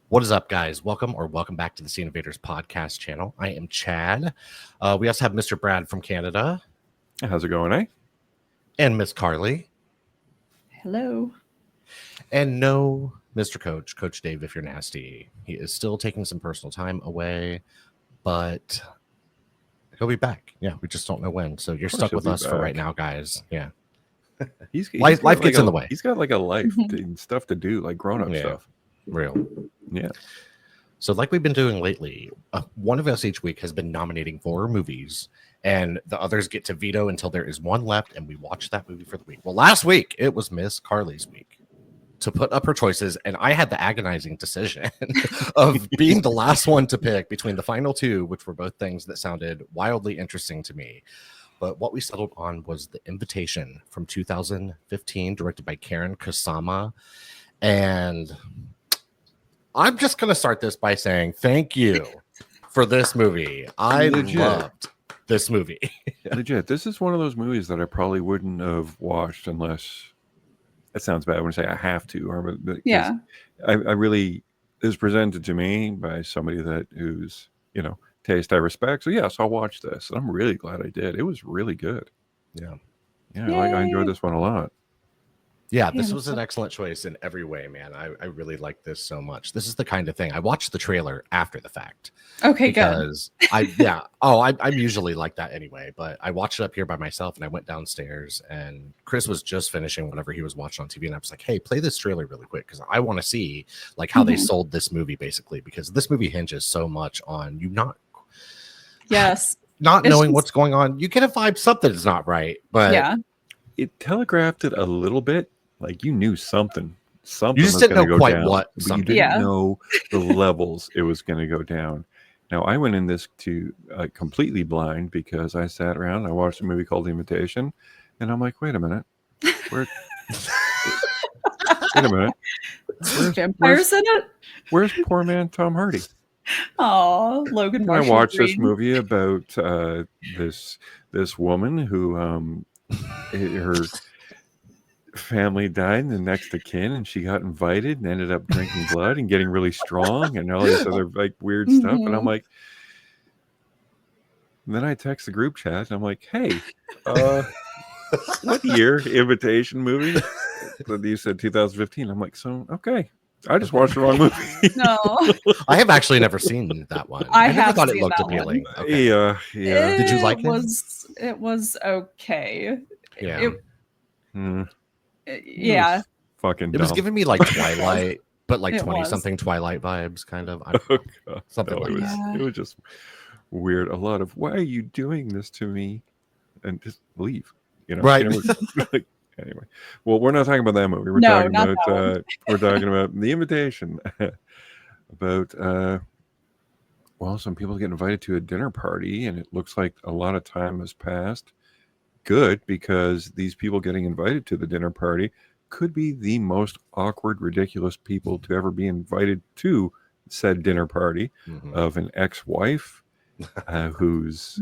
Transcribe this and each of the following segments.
What is up, guys? Welcome back to the Scene Invaders podcast channel. I am Chad. We also have Mr. Brad from Canada. How's it going, eh? And Miss Carly. Hello. And no, Mr. Coach Dave, if you're nasty. He is still taking some personal time away, but he'll be back. Yeah, we just don't know when. So you're stuck with us for right now, guys. Yeah. Life gets in the way. He's got like a life and stuff to do, like grown-up stuff. Real. Yeah. So like we've been doing lately, one of us each week has been nominating 4 movies, and the others get to veto until there is one left, and we watch that movie for the week. Well, last week, it was Miss Carly's week to put up her choices, and I had the agonizing decision of being the last one to pick between the final 2, which were both things that sounded wildly interesting to me. But what we settled on was The Invitation from 2015, directed by Karen Kusama. And I'm just going to start this by saying thank you for this movie. I loved this movie. Legit. This is one of those movies that I probably wouldn't have watched unless, it sounds bad when I say I have to. But yeah. I really, it was presented to me by somebody who's, taste I respect. So yes, I'll watch this. And I'm really glad I did. It was really good. Yeah. Yeah. I enjoyed this one a lot. Yeah, this was an excellent choice in every way, man. I really like this so much. This is the kind of thing. I watched the trailer after the fact. Okay, because I'm usually like that anyway, but I watched it up here by myself, and I went downstairs, and Chris was just finishing whatever he was watching on TV, and I was like, hey, play this trailer really quick, because I want to see like how they sold this movie, basically, because this movie hinges so much on you not knowing what's going on. You get a vibe something is not right, but it telegraphed it a little bit. Like you knew something you just didn't know quite what, but you didn't know the levels it was going to go down. Now I went in this to completely blind, because I sat around and I watched a movie called The Invitation, and I'm like, wait a minute, wait a minute, vampires in it? Where's poor man Tom Hardy? Oh, Logan Marshall. I watched this movie about this woman who her family died and the next of kin, and she got invited and ended up drinking blood and getting really strong and all this other like weird stuff. And I'm like, and then I text the group chat and I'm like, hey, what year Invitation movie? You said 2015. I'm like, so okay, I just watched the wrong movie. No, I have actually never seen that one. I never thought seen it looked that appealing. Okay. Yeah. Did you like it? It was okay. Yeah. Yeah. Fucking it was giving me like Twilight, but like 20-something Twilight vibes, kind of. Something like that. It was just weird. A lot of, why are you doing this to me? And just leave. Right. Anyway, well, we're not talking about that movie. We're talking about The Invitation. About some people get invited to a dinner party, and it looks like a lot of time has passed. Good, because these people getting invited to the dinner party could be the most awkward, ridiculous people to ever be invited to said dinner party of an ex-wife who's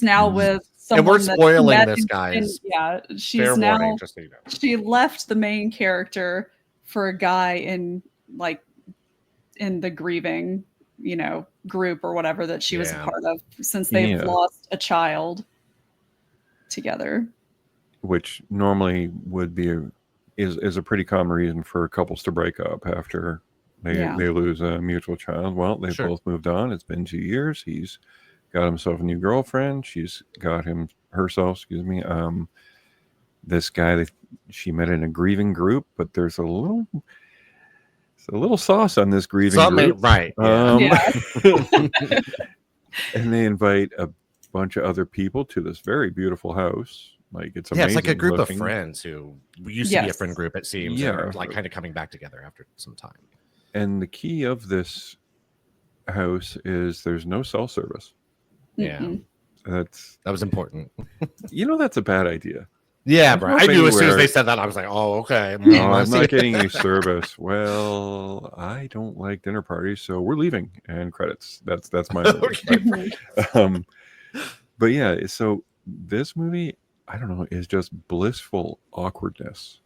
now with someone. And we're spoiling this, guys. She's now. She left the main character for a guy in the grieving, group or whatever that she was a part of, since they've lost a child together, which normally would be is a pretty common reason for couples to break up after they lose a mutual child. Well, they've both moved on. It's been 2 years. He's got himself a new girlfriend. She's got herself. This guy that she met in a grieving group, but there's a little sauce on this grieving group, right? And they invite a bunch of other people to this very beautiful house. Like it's amazing. It's like a group looking. Of friends who used to be a friend group, it seems. Yeah, are like kind of coming back together after some time. And the key of this house is there's no cell service. Yeah, that was important. That's a bad idea. Yeah, bro. I knew as soon as they said that, I was like, oh, okay. No, I'm not getting any service. Well, I don't like dinner parties, so we're leaving. And credits. That's my but yeah, so this movie, I don't know, is just blissful awkwardness.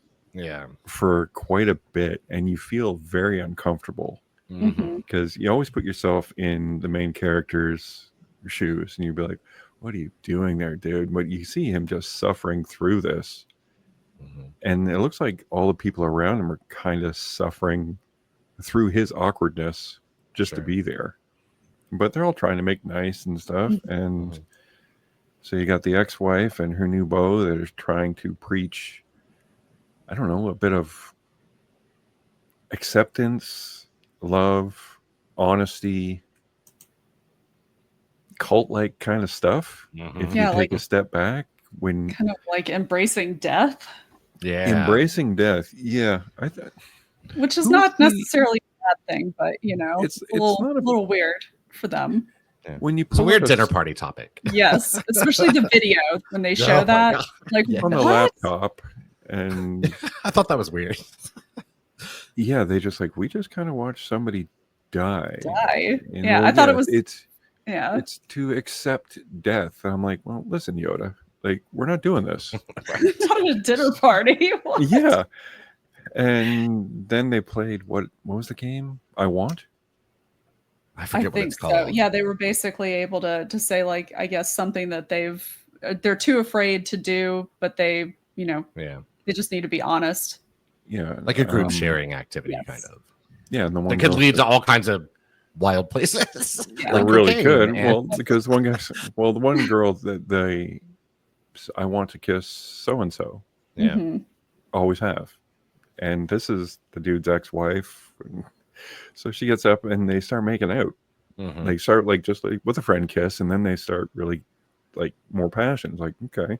for quite a bit, and you feel very uncomfortable because you always put yourself in the main character's shoes, and you'd be like, "What are you doing there, dude?" But you see him just suffering through this, and it looks like all the people around him are kind of suffering through his awkwardness just to be there. But they're all trying to make nice and stuff, and so you got the ex-wife and her new beau that is trying to preach, I don't know, a bit of acceptance, love, honesty, cult-like kind of stuff. If you take a step back, when kind of like embracing death. Embracing death. Yeah. Which is not necessarily a bad thing, but it's a little weird for them. Yeah. When you pull it's a weird dinner party topic. Yes, especially the video when they show that, like on the laptop, and I thought that was weird. Yeah, they just like, we just kind of watched somebody die. Yeah, I thought it was. It's to accept death. And I'm like, well, listen, Yoda, like, we're not doing this. Not at a dinner party. What? Yeah, and then they played what was the game? I Want. I forget what it's called. So. Yeah, they were basically able to say, like, I guess something that they're too afraid to do, but they they just need to be honest. Yeah, like a group sharing activity, kind of. Yeah, and the one that could lead to all kinds of wild places. Yeah. Like really could. Well, because one guy, the one girl that I want to kiss so and so. Yeah, always have, and this is the dude's ex-wife. So she gets up and they start making out. They start like just like with a friend kiss, and then they start really like more passion. It's like, okay.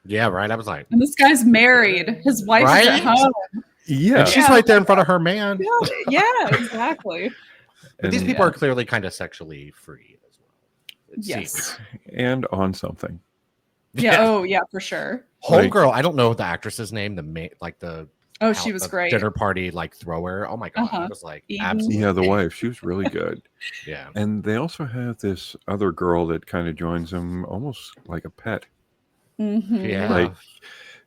Yeah, right. I was like, and this guy's married. His wife is at home. Yeah. And she's right there in front of her man. Yeah, exactly. But these people are clearly kind of sexually free as well. Yes. And on something. Yeah. Oh, yeah, for sure. Homegirl, I don't know the actress's name, she was great. Dinner party thrower. Oh my god, I was like, absolutely. Yeah, the wife, she was really good. Yeah. And they also have this other girl that kind of joins them almost like a pet. Yeah. Like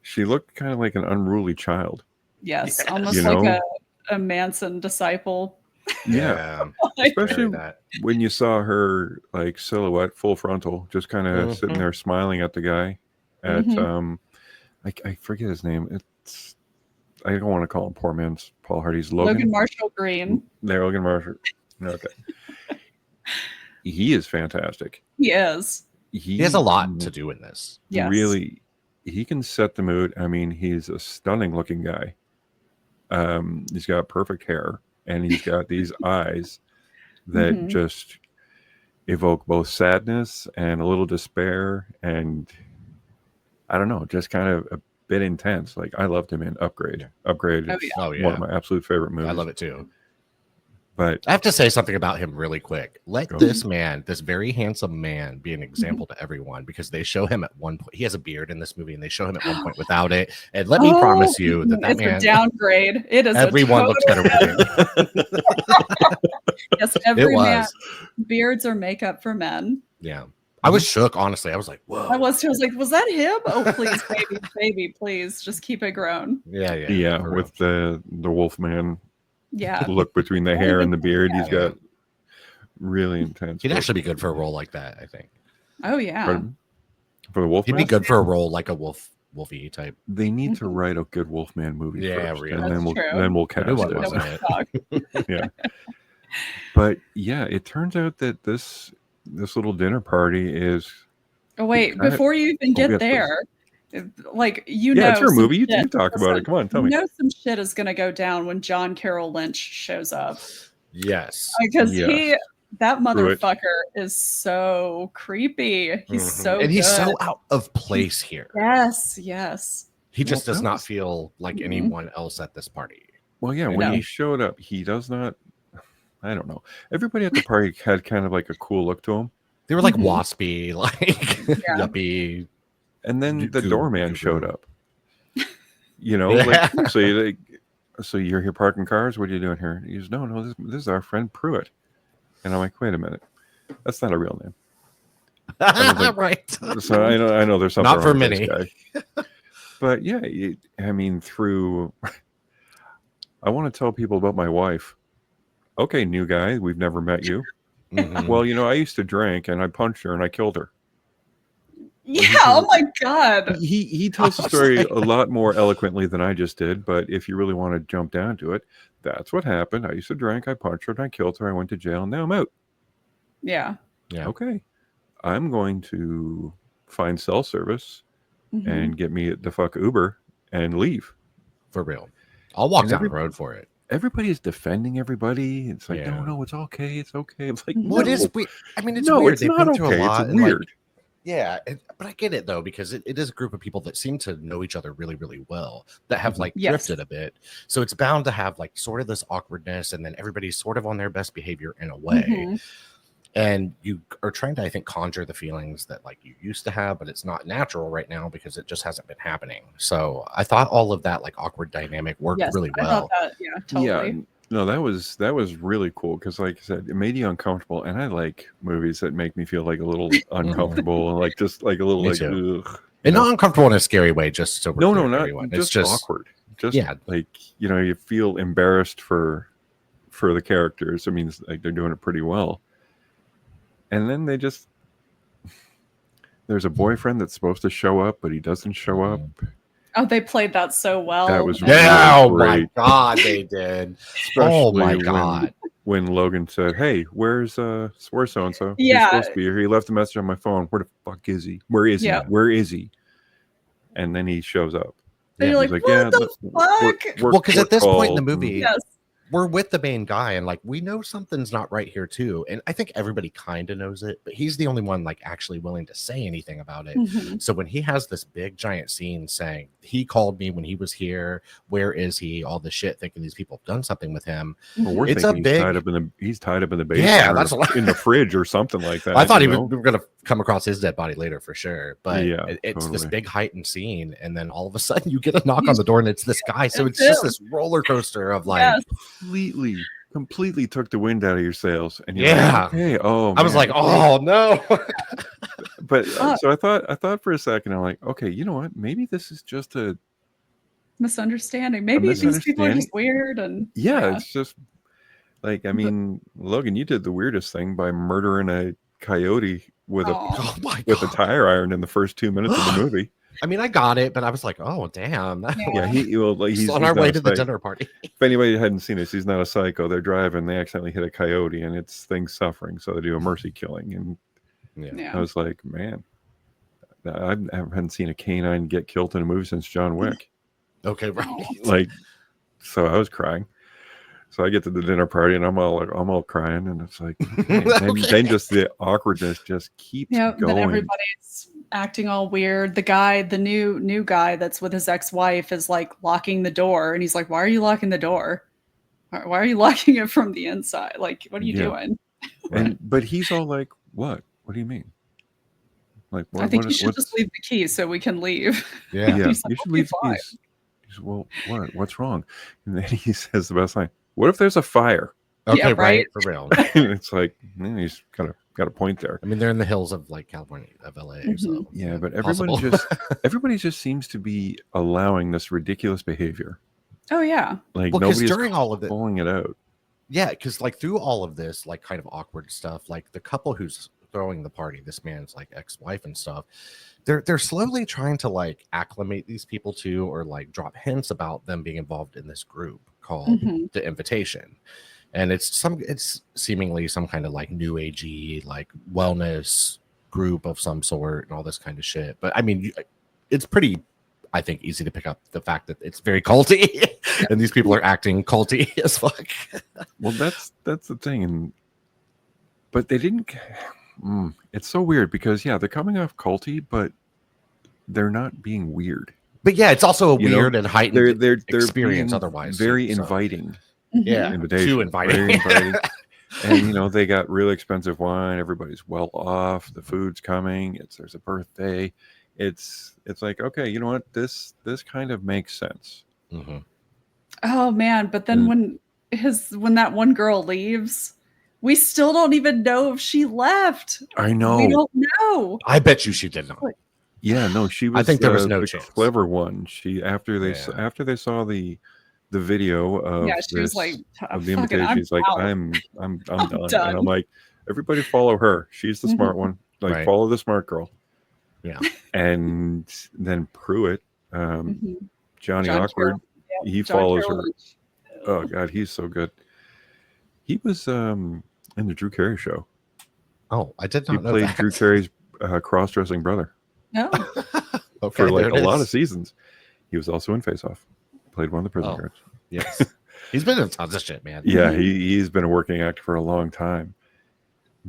she looked kind of like an unruly child. Yes, almost like a Manson disciple. Yeah. Especially when you saw her like silhouette full frontal, just kind of sitting there smiling at the guy at I forget his name. I don't want to call him poor man's Paul Hardy's Logan Marshall Green. Logan Marshall. Okay. He is fantastic. He is. He has a lot to do in this. Yes. Really, he can set the mood. I mean, he's a stunning looking guy. He's got perfect hair, and he's got these eyes that just evoke both sadness and a little despair, and I don't know, just kind of a bit intense. Like, I loved him in Upgrade. Upgrade is one of my absolute favorite movies. I love it too. But I have to say something about him really quick. Let this man, this very handsome man, be an example to everyone, because they show him at one point. He has a beard in this movie, and they show him at one point without it. And let me promise you that it's man, a downgrade. It is. Everyone looks better with beard. Yes, every man. Beards are makeup for men. Yeah. I was shook, honestly. I was like, whoa. I was like, was that him? Oh, please, baby, please, just keep it grown. Yeah. With the Wolfman. Yeah. Look between the hair and the beard. He's got really intense. He'd actually be good for a role like that, I think. Oh, yeah. For the Wolfman? He'd be good for a role like a Wolfie type. They need to write a good Wolfman movie first, really. And then we'll cast it. Yeah. But yeah, it turns out that this little dinner party is... Oh, wait. Before you even get there... Like, it's your movie. You talk about it. Come on, tell me. Some shit is going to go down when John Carroll Lynch shows up. Yes, because that motherfucker is so creepy. He's so and he's so out of place here. Yes. He just does not feel like anyone else at this party. Well, yeah, when he showed up, he does not. I don't know. Everybody at the party had kind of like a cool look to him. They were like waspy, like yuppie. And then the doorman showed up. Like, so you're here parking cars? What are you doing here? He goes, no, this is our friend Pruitt. And I'm like, wait a minute, that's not a real name. Like, right. So I know there's something not wrong for with many. This guy. But yeah, I mean, I want to tell people about my wife. Okay, new guy, we've never met you. Mm-hmm. Well, I used to drink and I punched her and I killed her. Yeah, oh my God. He tells the story a lot more eloquently than I just did, but if you really want to jump down to it, that's what happened. I used to drink, I punched her and I killed her. I went to jail and now I'm out. Yeah. Okay. I'm going to find cell service and get me the fuck Uber and leave. For real. I'll walk down the road for it. Everybody's defending everybody. It's like, no, it's okay. It's okay. It's like, what is we? I mean, it's weird. It's not okay. It's weird. Yeah, but I get it though, because it is a group of people that seem to know each other really, really well, that have like drifted a bit. So it's bound to have like sort of this awkwardness, and then everybody's sort of on their best behavior in a way. And you are trying to, I think, conjure the feelings that like you used to have, but it's not natural right now because it just hasn't been happening. So I thought all of that like awkward dynamic worked really well. I thought that, totally. Yeah, no, that was really cool because, like I said, it made you uncomfortable, and I like movies that make me feel like a little uncomfortable and like just like a little like, ugh, and not uncomfortable in a scary way. Just so no, not everyone. It's just awkward. Just like you feel embarrassed for the characters. I mean, like they're doing it pretty well. And then there's a boyfriend that's supposed to show up, but he doesn't show up. Oh, they played that so well. That was really oh great. My God, they did. Oh my God. When Logan said, "Hey, where's so-and-so? Yeah. He's supposed to be here. He left a message on my phone. Where the fuck is he? Where is he? Where is he?" And then he shows up. And you're like, what the fuck? Well, because at this point in the movie, we're with the main guy and like we know something's not right here too, and I think everybody kind of knows it, but he's the only one like actually willing to say anything about it. So when he has this big giant scene saying he called me when he was here, where is he, all this shit, thinking these people have done something with him. Well, it's a big he's tied up in the basement, that's in the fridge or something like that. I thought we were gonna come across his dead body later for sure, but it's totally. this big heightened scene, and then all of a sudden you get a knock on the door and it's this guy. So it's just this roller coaster of like completely took the wind out of your sails, and you're like, okay, I was like, oh no. But so I thought for a second, I'm like, okay, you know what? Maybe this is just a misunderstanding. Maybe these people are just weird, and it's just like, I mean, Logan, you did the weirdest thing by murdering a coyote with a tire iron in the first 2 minutes of the movie. I mean, I got it, but I was like, "Oh, damn!" He's on our way to the dinner party. If anybody hadn't seen this, he's not a psycho. They're driving, they accidentally hit a coyote, and it's things suffering, so they do a mercy killing. And I was like, man, I haven't seen a canine get killed in a movie since John Wick. Okay, right. Like, so I was crying. So I get to the dinner party and I'm all crying, and it's like, then just the awkwardness just keeps going. Then everybody's acting all weird. The guy, the new guy that's with his ex-wife is like locking the door, and he's like, "Why are you locking the door? Why are you locking it from the inside? Like, what are you doing?" But he's all like, "What? What do you mean?" Like, I think you should just leave the keys so we can leave. Yeah, you should leave the keys. He said, "Well, what? What's wrong?" And then he says the best line, "What if there's a fire?" Okay, right, for real. It's like, he's got a point there. I mean, they're in the hills of like California, of LA. So but everybody just seems to be allowing this ridiculous behavior. Oh yeah, like nobody's during all of it, pulling it out. Yeah, because like through all of this, like kind of awkward stuff, like the couple who's throwing the party, this man's like ex-wife and stuff, they're slowly trying to like acclimate these people to, or like drop hints about them being involved in this group called The Invitation. And it's seemingly some kind of like new agey, like wellness group of some sort and all this kind of shit. But I mean, it's pretty, I think, easy to pick up the fact that it's very culty and these people are acting culty as fuck. Well, that's the thing. But they didn't. It's so weird because they're coming off culty, but they're not being weird. But it's also a weird and heightened they're experience otherwise. Very inviting. Yeah, too inviting. And they got really expensive wine. Everybody's well off. The food's coming. There's a birthday. It's like, okay, you know what? This kind of makes sense. Oh man, but then when that one girl leaves, we still don't even know if she left. I know. We don't know. I bet you she did not. Yeah, no, she was. I think there was no chance. Clever one. She after they saw the video of she was like, of the invitation, she's like, I'm done. And I'm like, everybody follow her. She's the smart one. Like, follow the smart girl. Yeah. And then Pruitt, Johnny Awkward, he follows her. Oh God, he's so good. He was in the Drew Carey show. Oh, I did not know He played that. Drew Carey's cross-dressing brother. No. Okay, for like a lot of seasons. He was also in Face Off. Played one of the prison guards. Yes. He's been in tons of shit, man. Yeah, he's been a working actor for a long time.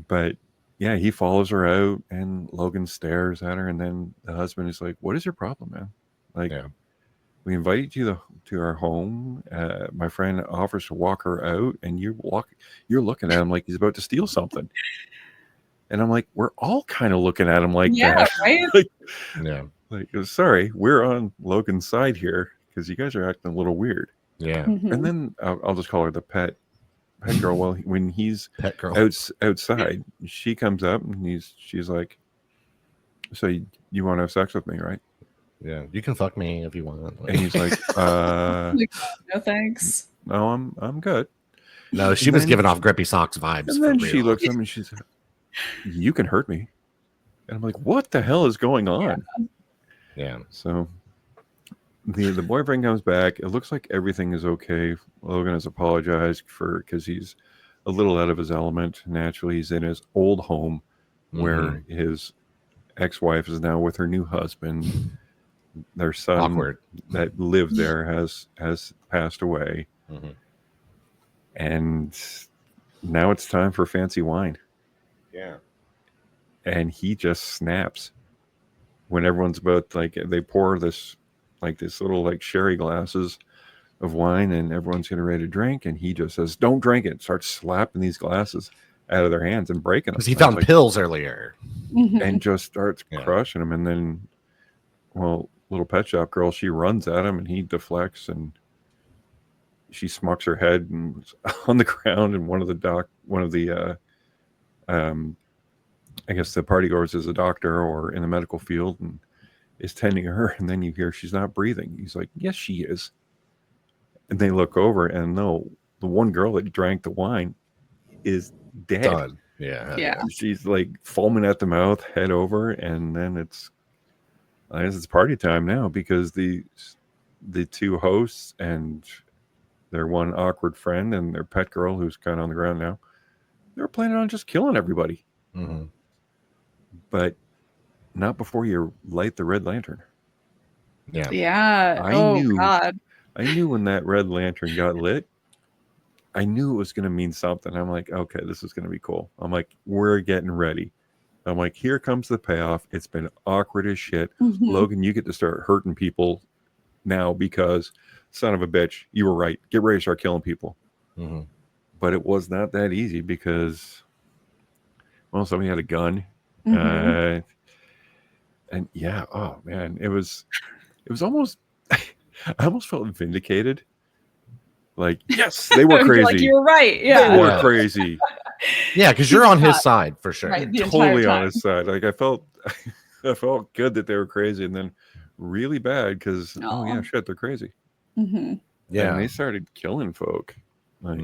But yeah, he follows her out and Logan stares at her, and then the husband is like, "What is your problem, man? Like, we invited you to our home. My friend offers to walk her out, and you're looking at him like he's about to steal something." And I'm like, we're all kind of looking at him like that. Right? Like, sorry, we're on Logan's side here because you guys are acting a little weird. Yeah. And then I'll just call her the pet girl. Well, when he's pet girl outside, she comes up and she's like, "So you want to have sex with me, right?" Yeah, you can fuck me if you want. And he's like, "No thanks. No, I'm good." No, she was giving off Grippy Socks vibes. And then she looks at him and she's like, "You can hurt me." And I'm like, what the hell is going on? Yeah. So the boyfriend comes back. It looks like everything is okay. Logan has apologized because he's a little out of his element. Naturally, he's in his old home where his ex-wife is now with her new husband. Their son that lived there has passed away. And now it's time for fancy wine. Yeah. And he just snaps when everyone's about, like, they pour this little like sherry glasses of wine and everyone's getting ready to drink, and he just says, "Don't drink it." Starts slapping these glasses out of their hands and breaking them. Because he found pills earlier. And just starts crushing them. And then, little pet shop girl, she runs at him and he deflects and she smucks her head and on the ground, and one of the I guess the party goers is a doctor or in the medical field and is tending her, and then you hear she's not breathing. He's like, "Yes, she is." And they look over, and no, the one girl that drank the wine is dead. Done. Yeah. She's like foaming at the mouth, head over, and then I guess it's party time now because the two hosts and their one awkward friend and their pet girl who's kind of on the ground now, they were planning on just killing everybody. But not before you light the red lantern. Yeah. I knew when that red lantern got lit, I knew it was going to mean something. I'm like, okay, this is going to be cool. I'm like, we're getting ready. I'm like, here comes the payoff. It's been awkward as shit. Logan, you get to start hurting people now because, son of a bitch, you were right. Get ready to start killing people. But it was not that easy because, somebody had a gun. And yeah, oh man, it was almost, I almost felt vindicated. Like, yes, they were crazy. Like, you're right. Yeah. They were crazy. Yeah, because you're on his side for sure. Right, totally on his side. Like, I felt good that they were crazy, and then really bad because shit, they're crazy. Yeah, and they started killing folk. Like,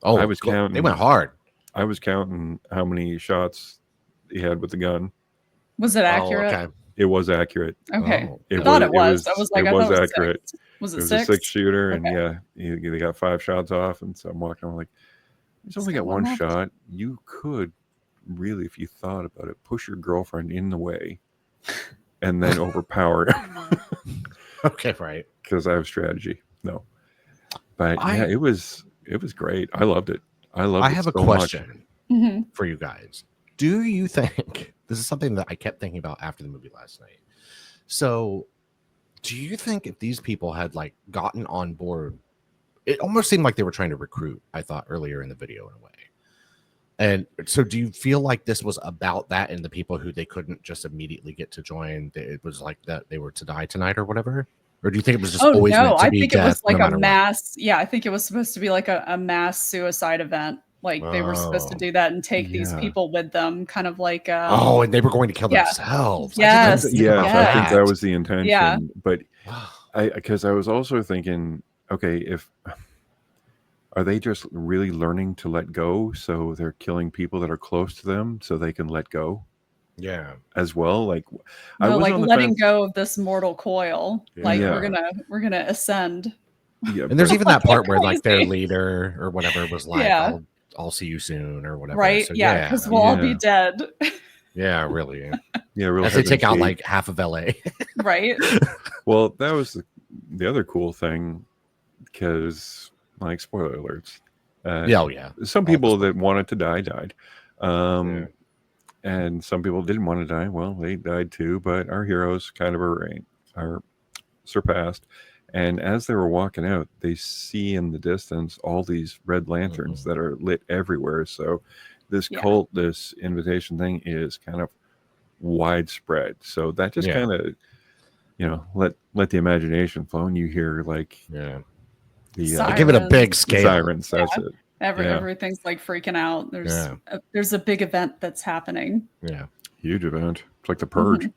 I was counting. They went hard. I was counting how many shots he had with the gun. Was it accurate? Okay. It was accurate. Okay. I thought it was. I was like, it I was thought accurate. Was it was 6? A 6-shooter, and they got 5 shots off. And so I'm walking, I'm like, he's only got one shot. You could really, if you thought about it, push your girlfriend in the way and then overpower him. Okay, right. Because I have strategy. No. But it was great. I loved it. I have a question for you guys. Do you think this is something that I kept thinking about after the movie last night? So, do you think if these people had like gotten on board, it almost seemed like they were trying to recruit, I thought earlier in the video in a way. And so do you feel like this was about that and the people who they couldn't just immediately get to join? It was like that they were to die tonight or whatever? Or do you think it was just always meant to be death? I think it was like a mass. Yeah, I think it was supposed to be like a mass suicide event. Like they were supposed to do that and take these people with them, kind of like and they were going to kill themselves. Yes. I think that was the intention. Yeah. But because I was also thinking, okay, are they just really learning to let go? So they're killing people that are close to them so they can let go. Yeah. As well. Like no, like letting go of this mortal coil. Like we're gonna ascend. Yeah. And there's even that part where like their leader or whatever was like, I'll see you soon or whatever. Right. So, because we'll all be dead. Yeah, really. Yeah, really. As they take out like half of LA. Right. Well, that was the other cool thing, because like spoiler alerts. Some people that wanted to die died. And some people didn't want to die. Well, they died too, but our heroes kind of are surpassed. And as they were walking out, they see in the distance all these red lanterns that are lit everywhere. So this cult, this invitation thing is kind of widespread. So that just kind of, let the imagination flow, and you hear like give it a big scale. Sirens, that's it. Everything's like freaking out. There's a big event that's happening. Yeah, huge event. It's like the Purge.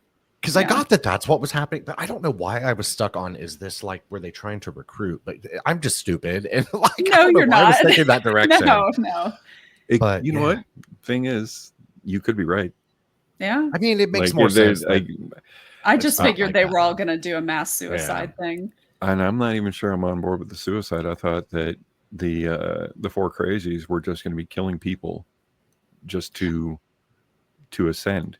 Because I got that's what was happening, but I don't know why I was stuck on. Is this like were they trying to recruit? But I'm just stupid and like no, you're not. I was thinking that direction. No. But you know what? Thing is, you could be right. Yeah. I mean, it makes more sense. I just figured they were all going to do a mass suicide thing. And I'm not even sure I'm on board with the suicide. I thought that the four crazies were just going to be killing people just to ascend.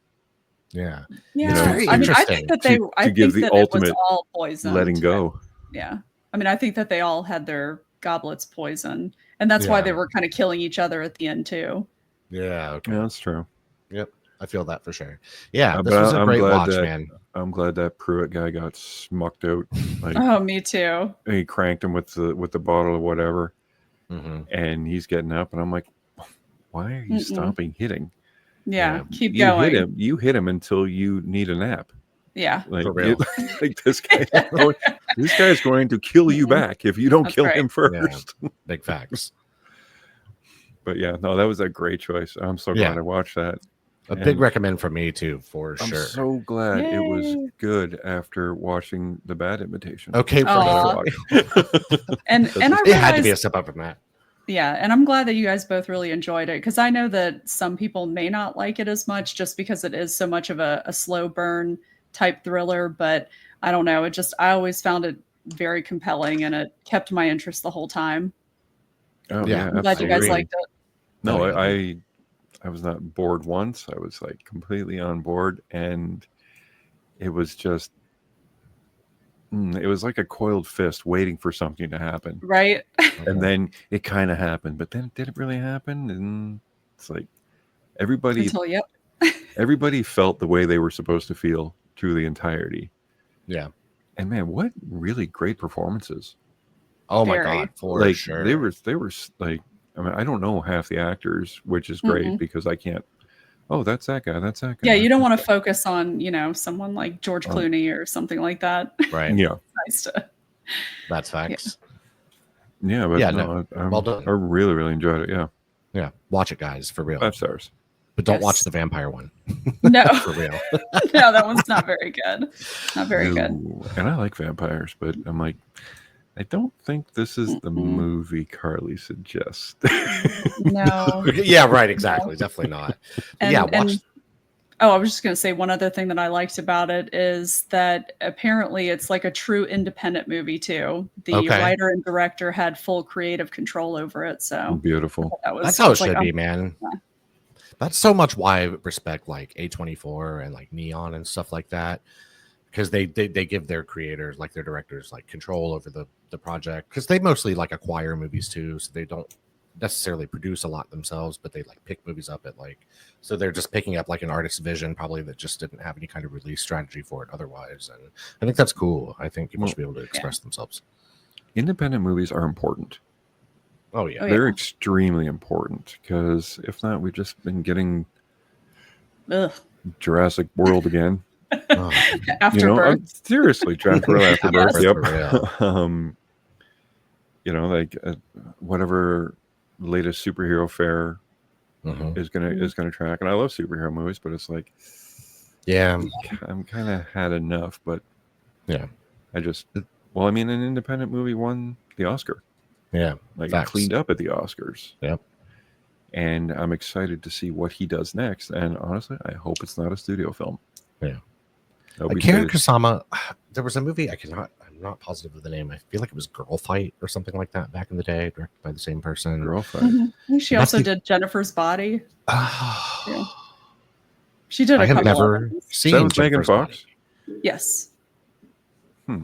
Yeah. I mean, I think that they to give the ultimate all poisoned. Letting go. Yeah. I mean, I think that they all had their goblets poisoned, and that's why they were kind of killing each other at the end too. Yeah. Okay. Yeah, that's true. Yep. I feel that for sure. Yeah. This was a great watch, man. I'm glad that Pruitt guy got smucked out. Like, oh, me too. He cranked him with the bottle or whatever. And he's getting up, and I'm like, why are you stopping hitting? Yeah, keep going. You hit him until you need a nap. Yeah, like, for real. Like this guy, this guy's going to kill you back if you don't kill him first. Yeah. Big facts. But yeah, no, that was a great choice. I'm so glad I watched that. A big recommend from me too, for sure. I'm so glad it was good after watching The Bad Imitation. Okay, and I realized, it had to be a step up from that. Yeah, and I'm glad that you guys both really enjoyed it, because I know that some people may not like it as much just because it is so much of a slow burn type thriller, but I don't know. I always found it very compelling, and it kept my interest the whole time. Oh yeah, I'm glad you guys liked it. No, I was not bored once. I was like completely on board, and it was just it was like a coiled fist waiting for something to happen. Right. And then it kind of happened, but then did it really happen? And it's like everybody felt the way they were supposed to feel through the entirety. Yeah. And man, what really great performances. Oh my God, for sure. They were like, I mean, I don't know half the actors, which is great because I can't. Oh, that's that guy. That's that guy. Yeah, you don't want to focus on, someone like George Clooney or something like that. Right. Yeah. Nice to. That's facts. Yeah, but well done. I really, really enjoyed it. Yeah. Yeah. Watch it, guys, for real. 5 stars. But don't watch the vampire one. No. For real. No, that one's not very good. Not very good. And I like vampires, but I'm like, I don't think this is the movie Carly suggests. No. Yeah, right. Exactly. No. Definitely not. Watch. I was just going to say one other thing that I liked about it is that apparently it's like a true independent movie too. The writer and director had full creative control over it. So beautiful. That's how it should be, man. Yeah. That's so much why I respect like A24 and like Neon and stuff like that. Because they give their creators, like their directors, like control over the project, because they mostly like acquire movies too, so they don't necessarily produce a lot themselves, but they like pick movies up at so they're just picking up like an artist's vision probably that just didn't have any kind of release strategy for it otherwise. And I think that's cool. I think people should be able to express themselves. Independent movies are important. Oh yeah, they're extremely important, because if not, we've just been getting Jurassic World again. Afterbirth. Seriously, Jurassic World Afterbirth. Yep. Like whatever latest superhero fair is gonna track. And I love superhero movies, but it's like, yeah, I'm kind of had enough. But yeah, I just, well, I mean, an independent movie won the Oscar. Yeah, like it cleaned up at the Oscars. Yep. And I'm excited to see what he does next. And honestly, I hope it's not a studio film. Yeah. Karen Kusama, there was a movie I'm not positive of the name. I feel like it was Girl Fight or something like that back in the day, directed by the same person. Girl Fight. She also did Jennifer's Body. Yeah. She did a couple. I have never seen that was Megan Fox. Yes.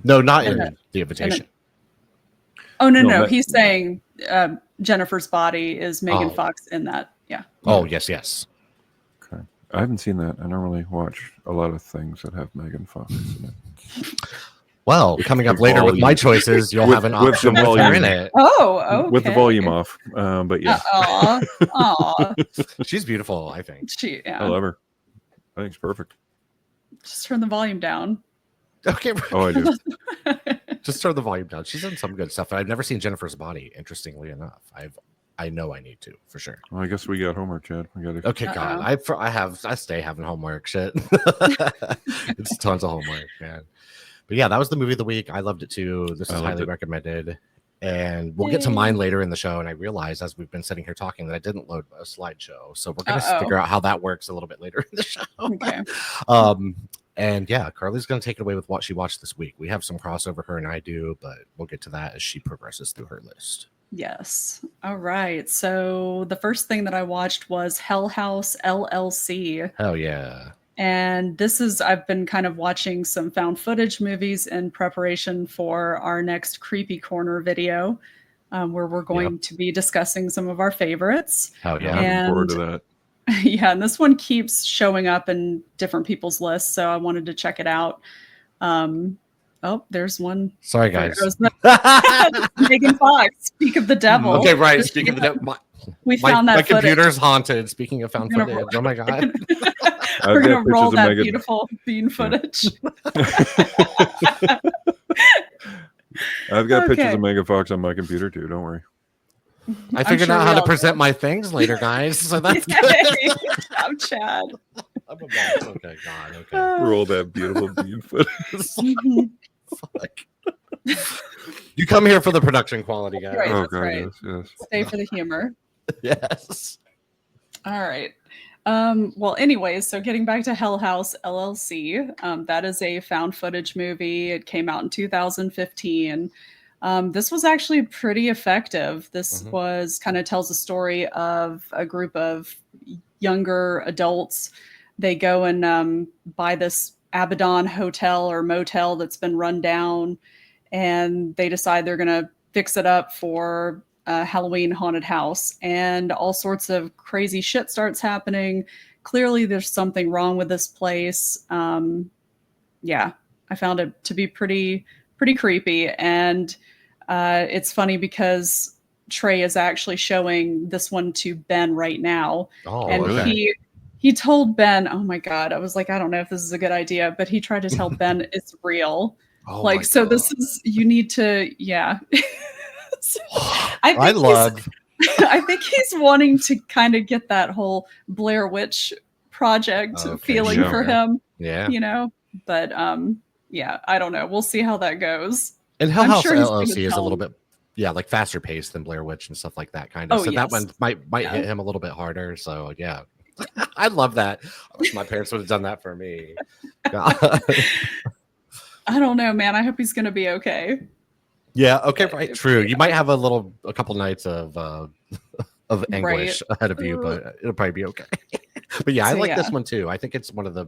No, not in The Invitation. Oh no! He's saying Jennifer's Body is Megan Fox in that. Yeah. Oh yes. Okay, I haven't seen that. I normally watch a lot of things that have Megan Fox in it. Well, coming up later with my choices, you'll have an option if you're in it. Oh, okay. With the volume off, but yeah. She's beautiful, I think. I love her. I think it's perfect. Just turn the volume down. Okay. Oh, I do. Just turn the volume down. She's done some good stuff. I've never seen Jennifer's Body, interestingly enough. I know I need to, for sure. Well, I guess we got homework, Chad. We got to. Okay, God. I stay having homework shit. It's tons of homework, man. But yeah, that was the movie of the week. I loved it too. This is highly recommended. And we'll get to mine later in the show. And I realized as we've been sitting here talking that I didn't load a slideshow. So we're going to figure out how that works a little bit later in the show. Okay. And yeah, Carly's going to take it away with what she watched this week. We have some crossover, her and I do, but we'll get to that as she progresses through her list. Yes. All right. So the first thing that I watched was Hell House LLC. Hell yeah. And I've been kind of watching some found footage movies in preparation for our next Creepy Corner video, where we're going to be discussing some of our favorites. Oh yeah. I'm looking forward to that. Yeah, and this one keeps showing up in different people's lists, so I wanted to check it out. Oh, there's one. Sorry, guys. Megan Fox. Speak of the devil. Okay, right. Speak of the devil. We found that. My computer's haunted. Speking of found footage. Oh my God. We're gonna roll that beautiful bean footage. I've got pictures of Megan Fox on my computer too. Don't worry. I figured out how to present my things later, guys. So that's good. I'm Chad. I'm a mess. Okay, God. Okay. Roll that beautiful bean footage. Fuck. You come here for the production quality, guys. Right, oh God, right. Yes. Stay for the humor. Yes. All right. Well, anyways, so getting back to Hell House LLC, that is a found footage movie. It came out in 2015. This was actually pretty effective. This was kind of tells a story of a group of younger adults. They go and buy this Abaddon hotel or motel that's been run down, and they decide they're going to fix it up for a Halloween haunted house, and all sorts of crazy shit starts happening. Clearly there's something wrong with this place. Yeah, I found it to be pretty creepy. And it's funny because Trey is actually showing this one to Ben right now. Oh, and okay. He told Ben, oh my God, I was like, I don't know if this is a good idea, but he tried to tell Ben it's real. Oh, like, so this is, you need to, yeah. I think he's wanting to kind of get that whole Blair Witch Project feeling for him. Yeah. You know, but yeah, I don't know. We'll see how that goes. And Hell House LLC is a little bit, like faster paced than Blair Witch and stuff like that kind of. So that one might hit him a little bit harder. So yeah. I love that. I wish my parents would have done that for me. I don't know, man. I hope he's gonna be okay. Yeah. Okay. Right. True. You might have a couple nights of anguish ahead of you, but it'll probably be okay. But yeah, I like this one too. I think it's one of the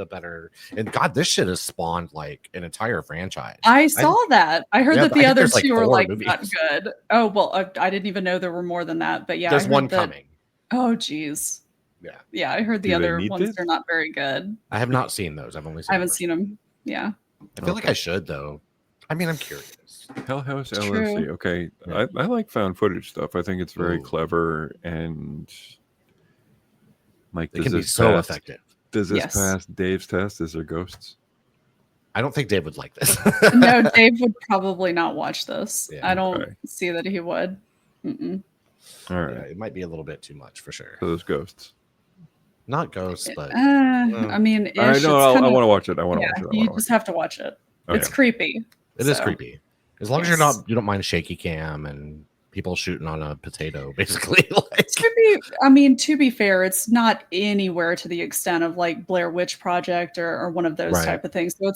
better. And God, this shit has spawned like an entire franchise. I saw that. I heard that the other two were like not good. Oh well, I didn't even know there were more than that. But yeah, there's one coming. Oh geez. Yeah. Yeah, I heard the other ones are not very good. I have not seen those. I haven't seen them. Yeah. I feel like I should though. I mean, I'm curious. Hell House LLC. Okay. Yeah. I like found footage stuff. I think it's very clever and like it can be so effective. Does this pass Dave's test? Is there ghosts? I don't think Dave would like this. No, Dave would probably not watch this. Yeah, I don't see that he would. Mm-mm. All right. Yeah, it might be a little bit too much for sure. So those ghosts. Not ghosts, but I mean, I want to watch it. I want to watch it. You just have to watch it. It's creepy. It is creepy. As long as you don't mind shaky cam and people shooting on a potato, basically. To be fair, it's not anywhere to the extent of like Blair Witch Project or one of those type of things. So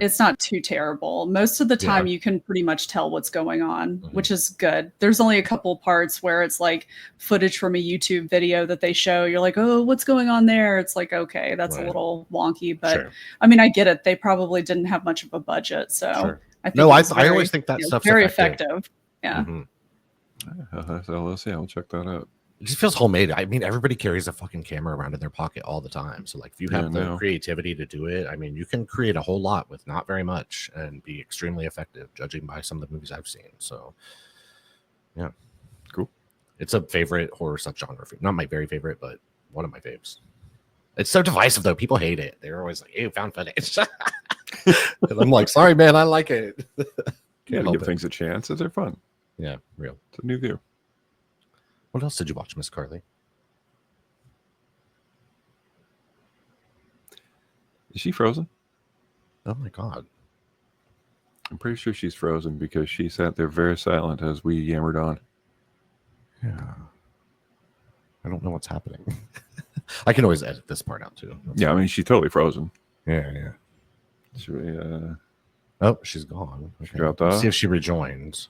it's not too terrible. Most of the time you can pretty much tell what's going on, which is good. There's only a couple parts where it's like footage from a YouTube video that they show. You're like, oh, what's going on there? It's like, okay, that's a little wonky, but I mean, I get it. They probably didn't have much of a budget. So I think I always think that stuff's very effective. Yeah. So let's see. I'll check that out. It just feels homemade. I mean, everybody carries a fucking camera around in their pocket all the time. So, like, if you have the creativity to do it, I mean, you can create a whole lot with not very much and be extremely effective, judging by some of the movies I've seen. So, yeah, cool. It's a favorite horror subgenre. Not my very favorite, but one of my faves. It's so divisive, though. People hate it. They're always like, "Ew, found footage." And I'm like, "Sorry, man, I like it." Can't give things a chance. They're fun. Yeah, real. It's a new view. What else did you watch, Miss Carly? Is she frozen? Oh my god. I'm pretty sure she's frozen because she sat there very silent as we yammered on. Yeah. I don't know what's happening. I can always edit this part out too. That's fine. I mean, she's totally frozen. Yeah. Should we, oh, she's gone. Okay. She dropped off. Let's see if she rejoins.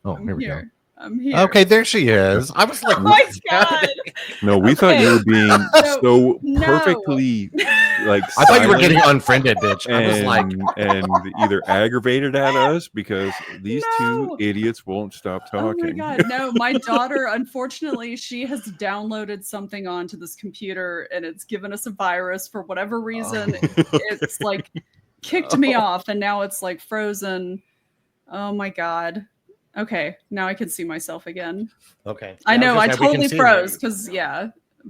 Oh, here we go. I'm here. Okay, there she is. I was like, oh my god. No, we thought you were being so perfectly like. I thought you were getting unfriended, bitch. I was like, and either aggravated at us because these two idiots won't stop talking. Oh my god, no! My daughter, unfortunately, she has downloaded something onto this computer, and it's given us a virus for whatever reason. It's like kicked me off, and now it's like frozen. Oh my god. Okay, now I can see myself again. Okay. I know, I totally froze because,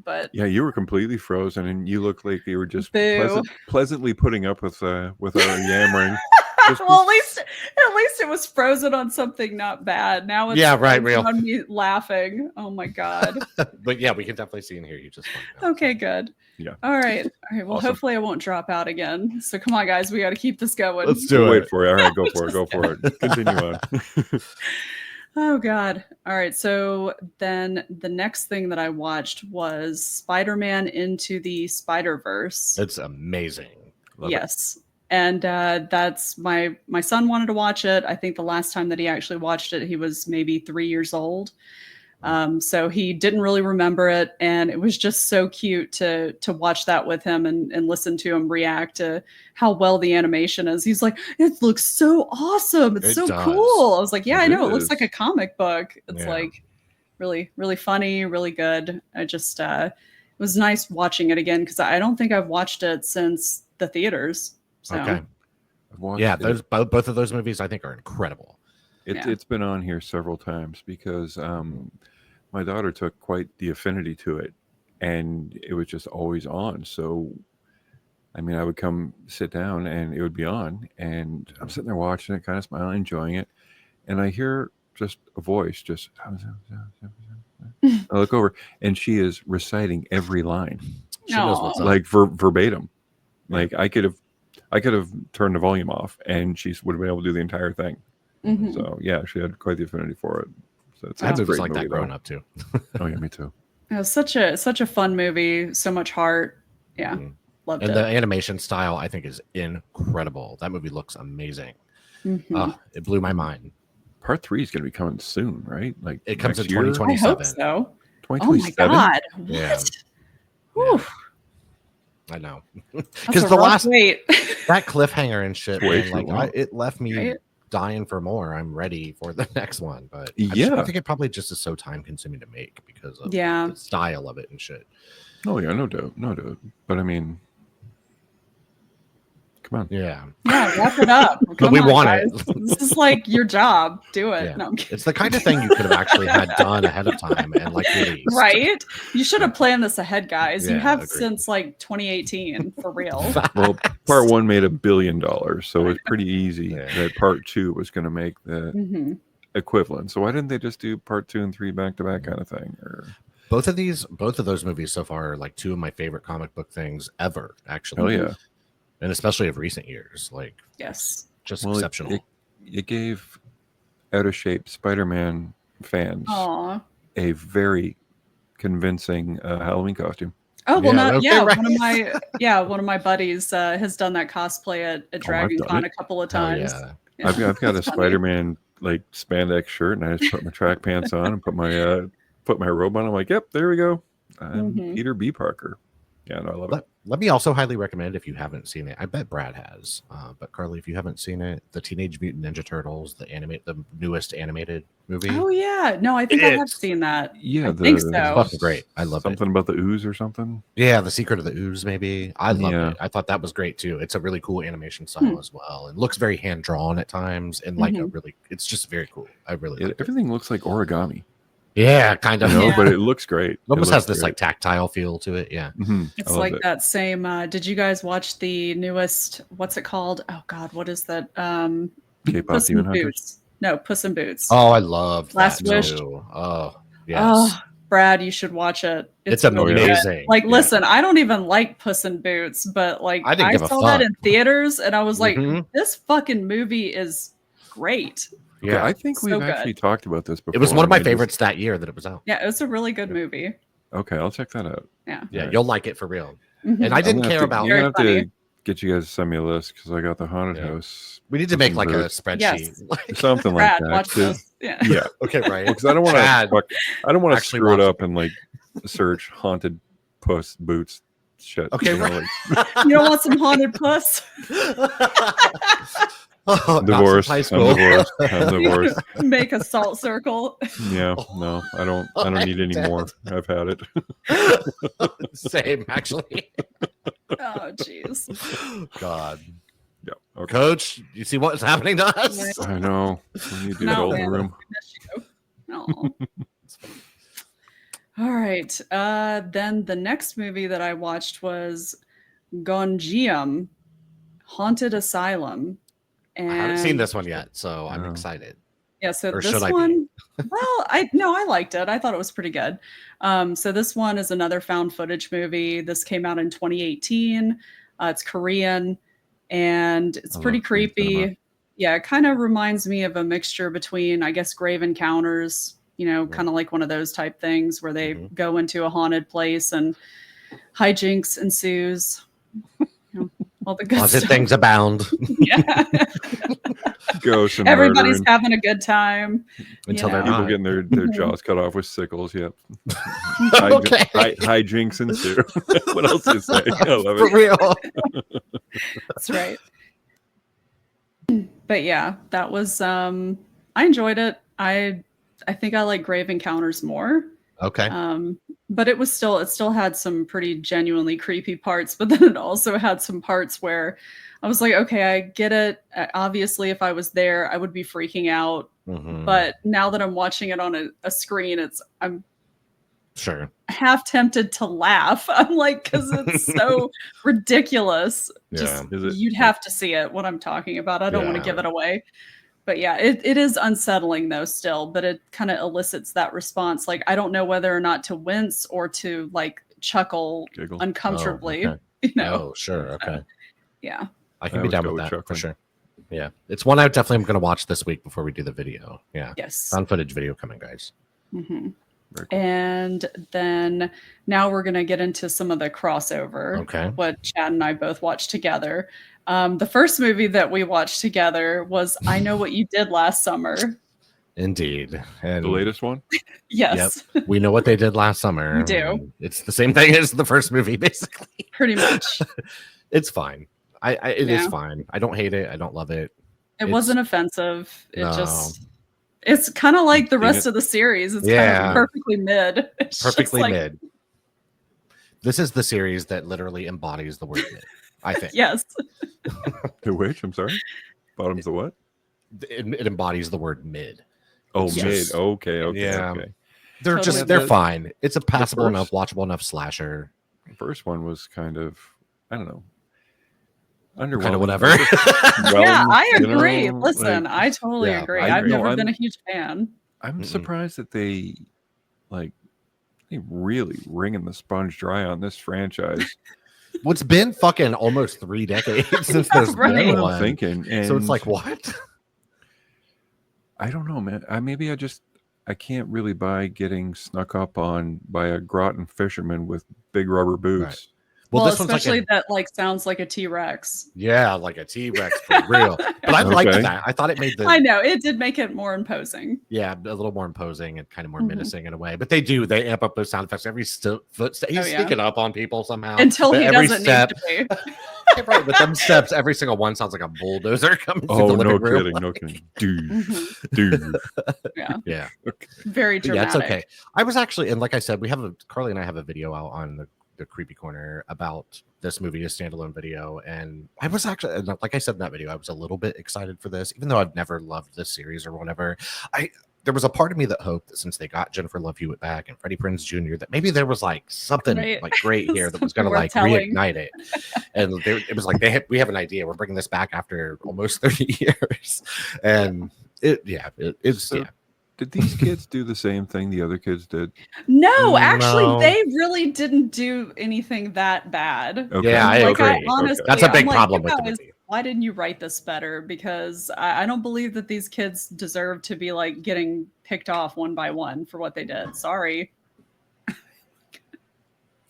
but... Yeah, you were completely frozen, and you looked like you were just pleasantly putting up with our yammering. Well, at least it was frozen on something not bad. Now it's real. on me laughing. Oh my god. But yeah, we can definitely see and hear you just fine now. Okay, good. Yeah. All right. Well, hopefully I won't drop out again. So come on, guys, we got to keep this going. Let's do it. Wait for it. All right, go for it. Go for it. Continue on. Oh god. All right. So then the next thing that I watched was Spider-Man Into the Spider-Verse. It's amazing. Love it. And that's my son wanted to watch it. I think the last time that he actually watched it, he was maybe 3 years old. So he didn't really remember it. And it was just so cute to watch that with him and listen to him react to how well the animation is. He's like, it looks so awesome. It's so cool. I was like, yeah, I know. It looks like a comic book. It's like really, really funny, really good. I just, it was nice watching it again because I don't think I've watched it since the theaters. So. Okay. Yeah, both of those movies I think are incredible. It's been on here several times because my daughter took quite the affinity to it, and it was just always on. So, I mean, I would come sit down, and it would be on, and I'm sitting there watching it, kind of smiling, enjoying it, and I hear just a voice, just I look over, and she is reciting every line. She knows what's up. Like verbatim. Like I could have turned the volume off, and she would have been able to do the entire thing. Mm-hmm. So yeah, she had quite the affinity for it. So it's I had movies like that growing up too. Oh yeah, me too. It was such a fun movie, so much heart. Yeah, loved it. And the animation style I think is incredible. That movie looks amazing. Mm-hmm. It blew my mind. Part 3 is going to be coming soon, right? Like it comes in 2027. I hope so. 2027. Oh my god! What? Yeah. I know, because the last that cliffhanger and shit, man, it left me dying for more. I'm ready for the next one, but I think it probably just is so time consuming to make because of the style of it and shit. Oh yeah, no doubt. But I mean, come on, yeah, wrap it up. But we want it. This is like your job. Do it. Yeah. No, it's the kind of thing you could have actually had done ahead of time and like released. Right? You should have planned this ahead, guys. You have since like 2018 for real. Well, part 1 made $1 billion, so it's pretty easy that part 2 was going to make the equivalent. So why didn't they just do part 2 and 3 back to back kind of thing? Or both of those movies so far are like two of my favorite comic book things ever, actually. Oh yeah. And especially of recent years. Like, yes. Just exceptional. It gave out of shape Spider-Man fans a very convincing Halloween costume. Oh well, right. One of my buddies has done that cosplay at Dragon Con a couple of times. Yeah. I've got a Spider-Man like spandex shirt, and I just put my track pants on and put my robe on. I'm like, yep, there we go. I'm Peter B. Parker. Yeah, no, I love it. Let me also highly recommend, if you haven't seen it. I bet Brad has, but Carly, if you haven't seen it, the Teenage Mutant Ninja Turtles, the newest animated movie. Oh yeah, no, I think I have seen that. Yeah, I think so. It's fucking great. I love something about the ooze or something. Yeah, the Secret of the Ooze, maybe. I love it. I thought that was great too. It's a really cool animation style as well. It looks very hand drawn at times, and like it's just very cool. I really everything looks like origami. Yeah, kind of. But it looks great. It almost has this like tactile feel to it. Yeah. It's like that same did you guys watch the newest, what's it called? Oh god, what is that? K-pop Demon Hunters? No, Puss in Boots. Oh, I loved Last that Wish. too. Oh, yes. Oh, Brad, you should watch it. It's amazing. Good. Like, listen, I don't even like Puss in Boots, but like I saw that in theaters and I was like, this fucking movie is great. Yeah, I think we've actually talked about this before. It was one of my favorites that year that it was out. Yeah, it was a really good movie. Okay, I'll check that out. Yeah, you'll like it for real. And I didn't care about. You're gonna have to get you guys to send me a list because I got the haunted house. We need to make like a spreadsheet, something like that. Watch this. Yeah. Okay, right. Because I don't want to screw it up and like search haunted Puss Boots shit. Okay, right. You don't want some haunted puss? I'm divorced. I'm divorced. Make a salt circle. Yeah, no, I don't need any more. I've had it. Same, actually. Oh, jeez. God. Yeah. Okay. Coach, you see what's happening to us? I know. We need to adult in the room. All right. Then the next movie that I watched was Gonjiam, Haunted Asylum. And I haven't seen this one yet, so I'm excited. Yeah, so this one, well, I liked it. I thought it was pretty good. So this one is another found footage movie. This came out in 2018. It's Korean, and it's pretty creepy. Yeah, it kind of reminds me of a mixture between, I guess, Grave Encounters, kind of like one of those type things where they go into a haunted place and hijinks ensues. All the good stuff. Things abound. Yeah. Ghosts and everybody's having a good time until they're people not. Getting their jaws cut off with sickles. Yep. Okay. Hijinks ensue. What else is say? I love it. For real. That's right. But yeah, that was I enjoyed it. I think I like Grave Encounters more. Okay. But it still had some pretty genuinely creepy parts, but then it also had some parts where I was like, okay, I get it. Obviously, if I was there, I would be freaking out. But now that I'm watching it on a screen, I'm sure half tempted to laugh. I'm like, because it's so ridiculous. Just you'd have to see it, what I'm talking about. I don't want to give it away. But yeah, it is unsettling though still, but it kind of elicits that response. Like, I don't know whether or not to wince or to like chuckle uncomfortably. Oh, okay. Oh, sure. Okay. Yeah. I can be down with that for sure. Yeah. It's one I definitely am going to watch this week before we do the video. Yeah. Yes. Found footage video coming, guys. Cool. And then now we're going to get into some of the crossover. Okay. What Chad and I both watched together. The first movie that we watched together was I Know What You Did Last Summer. Indeed. And the latest one? Yes. Yep. We know what they did last summer. We do. It's the same thing as the first movie, basically. Pretty much. It's fine. It is fine. I don't hate it. I don't love it. It wasn't offensive. It's kind of like the rest of the series. It's kind of perfectly mid. Perfectly mid. This is the series that literally embodies the word mid, I think. Yes. The which? I'm sorry? Bottoms of what? It embodies the word mid. Oh, mid. Okay. Yeah. Okay. They're fine. It's a passable enough, watchable enough slasher. The first one was kind of, I don't know. underwhelming. Kind of whatever. Yeah, I agree. Listen, I totally agree. I've never been a huge fan. I'm surprised that they really wringing the sponge dry on this franchise. Well, it's been fucking almost 3 decades since there's been one. I'm thinking, and so it's like, what? I don't know, man. I can't really buy getting snuck up on by a Groton fisherman with big rubber boots. Right. Well, this especially that sounds like a T-Rex. Yeah, like a T-Rex for real. But I liked that. I thought it made I know it did make it more imposing. Yeah, a little more imposing and kind of more menacing in a way. But they amp up those sound effects every footstep. He's sneaking up on people somehow until he doesn't need to be. Right, with them steps, every single one sounds like a bulldozer coming through the living room. No kidding. Dude. Yeah. Okay. Very dramatic. Yeah, it's okay. I was actually, and like I said, Carly and I have a video out on the Creepy Corner about this movie, a standalone video, and I was actually, like I said in that video, I was a little bit excited for this, even though I've never loved this series or whatever. There was a part of me that hoped that since they got Jennifer Love Hewitt back and Freddie Prinze Jr., that maybe there was like something like great here that was going to like reignite it. And it was like we have an idea. We're bringing this back after almost 30 years, and it's. Did these kids do the same thing the other kids did? No, actually, they really didn't do anything that bad. Okay. Yeah, I agree. Honestly, that's a big problem with the movie. Why didn't you write this better? Because I don't believe that these kids deserve to be like getting picked off one by one for what they did. Sorry. I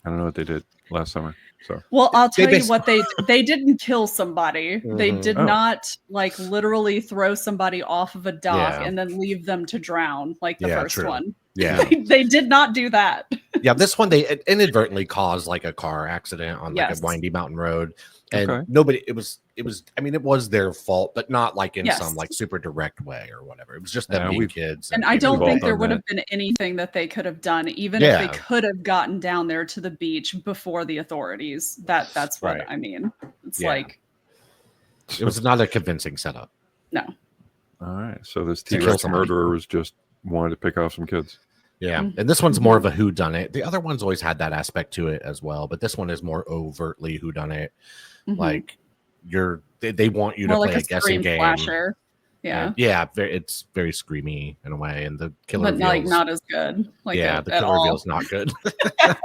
don't know what they did last summer. So well, I'll tell you what they didn't kill somebody. They did not like literally throw somebody off of a dock and then leave them to drown like the first one. Yeah, they did not do that. Yeah, this one they inadvertently caused like a car accident on like a windy mountain road, and nobody. It was. I mean, it was their fault, but not like in some like super direct way or whatever. It was just them being kids. And I don't think there would have been anything that they could have done, even if they could have gotten down there to the beach before the authorities. That's what I mean. It's like it was not a convincing setup. No. All right, so this T-Rex murderer was just wanted to pick off some kids. Yeah, and this one's more of a whodunit. The other one's always had that aspect to it as well, but this one is more overtly whodunit. Like they want you to play a guessing game. Slasher. Yeah, it's very screamy in a way, and the killer but like not as good. Like the killer reveal's not good. I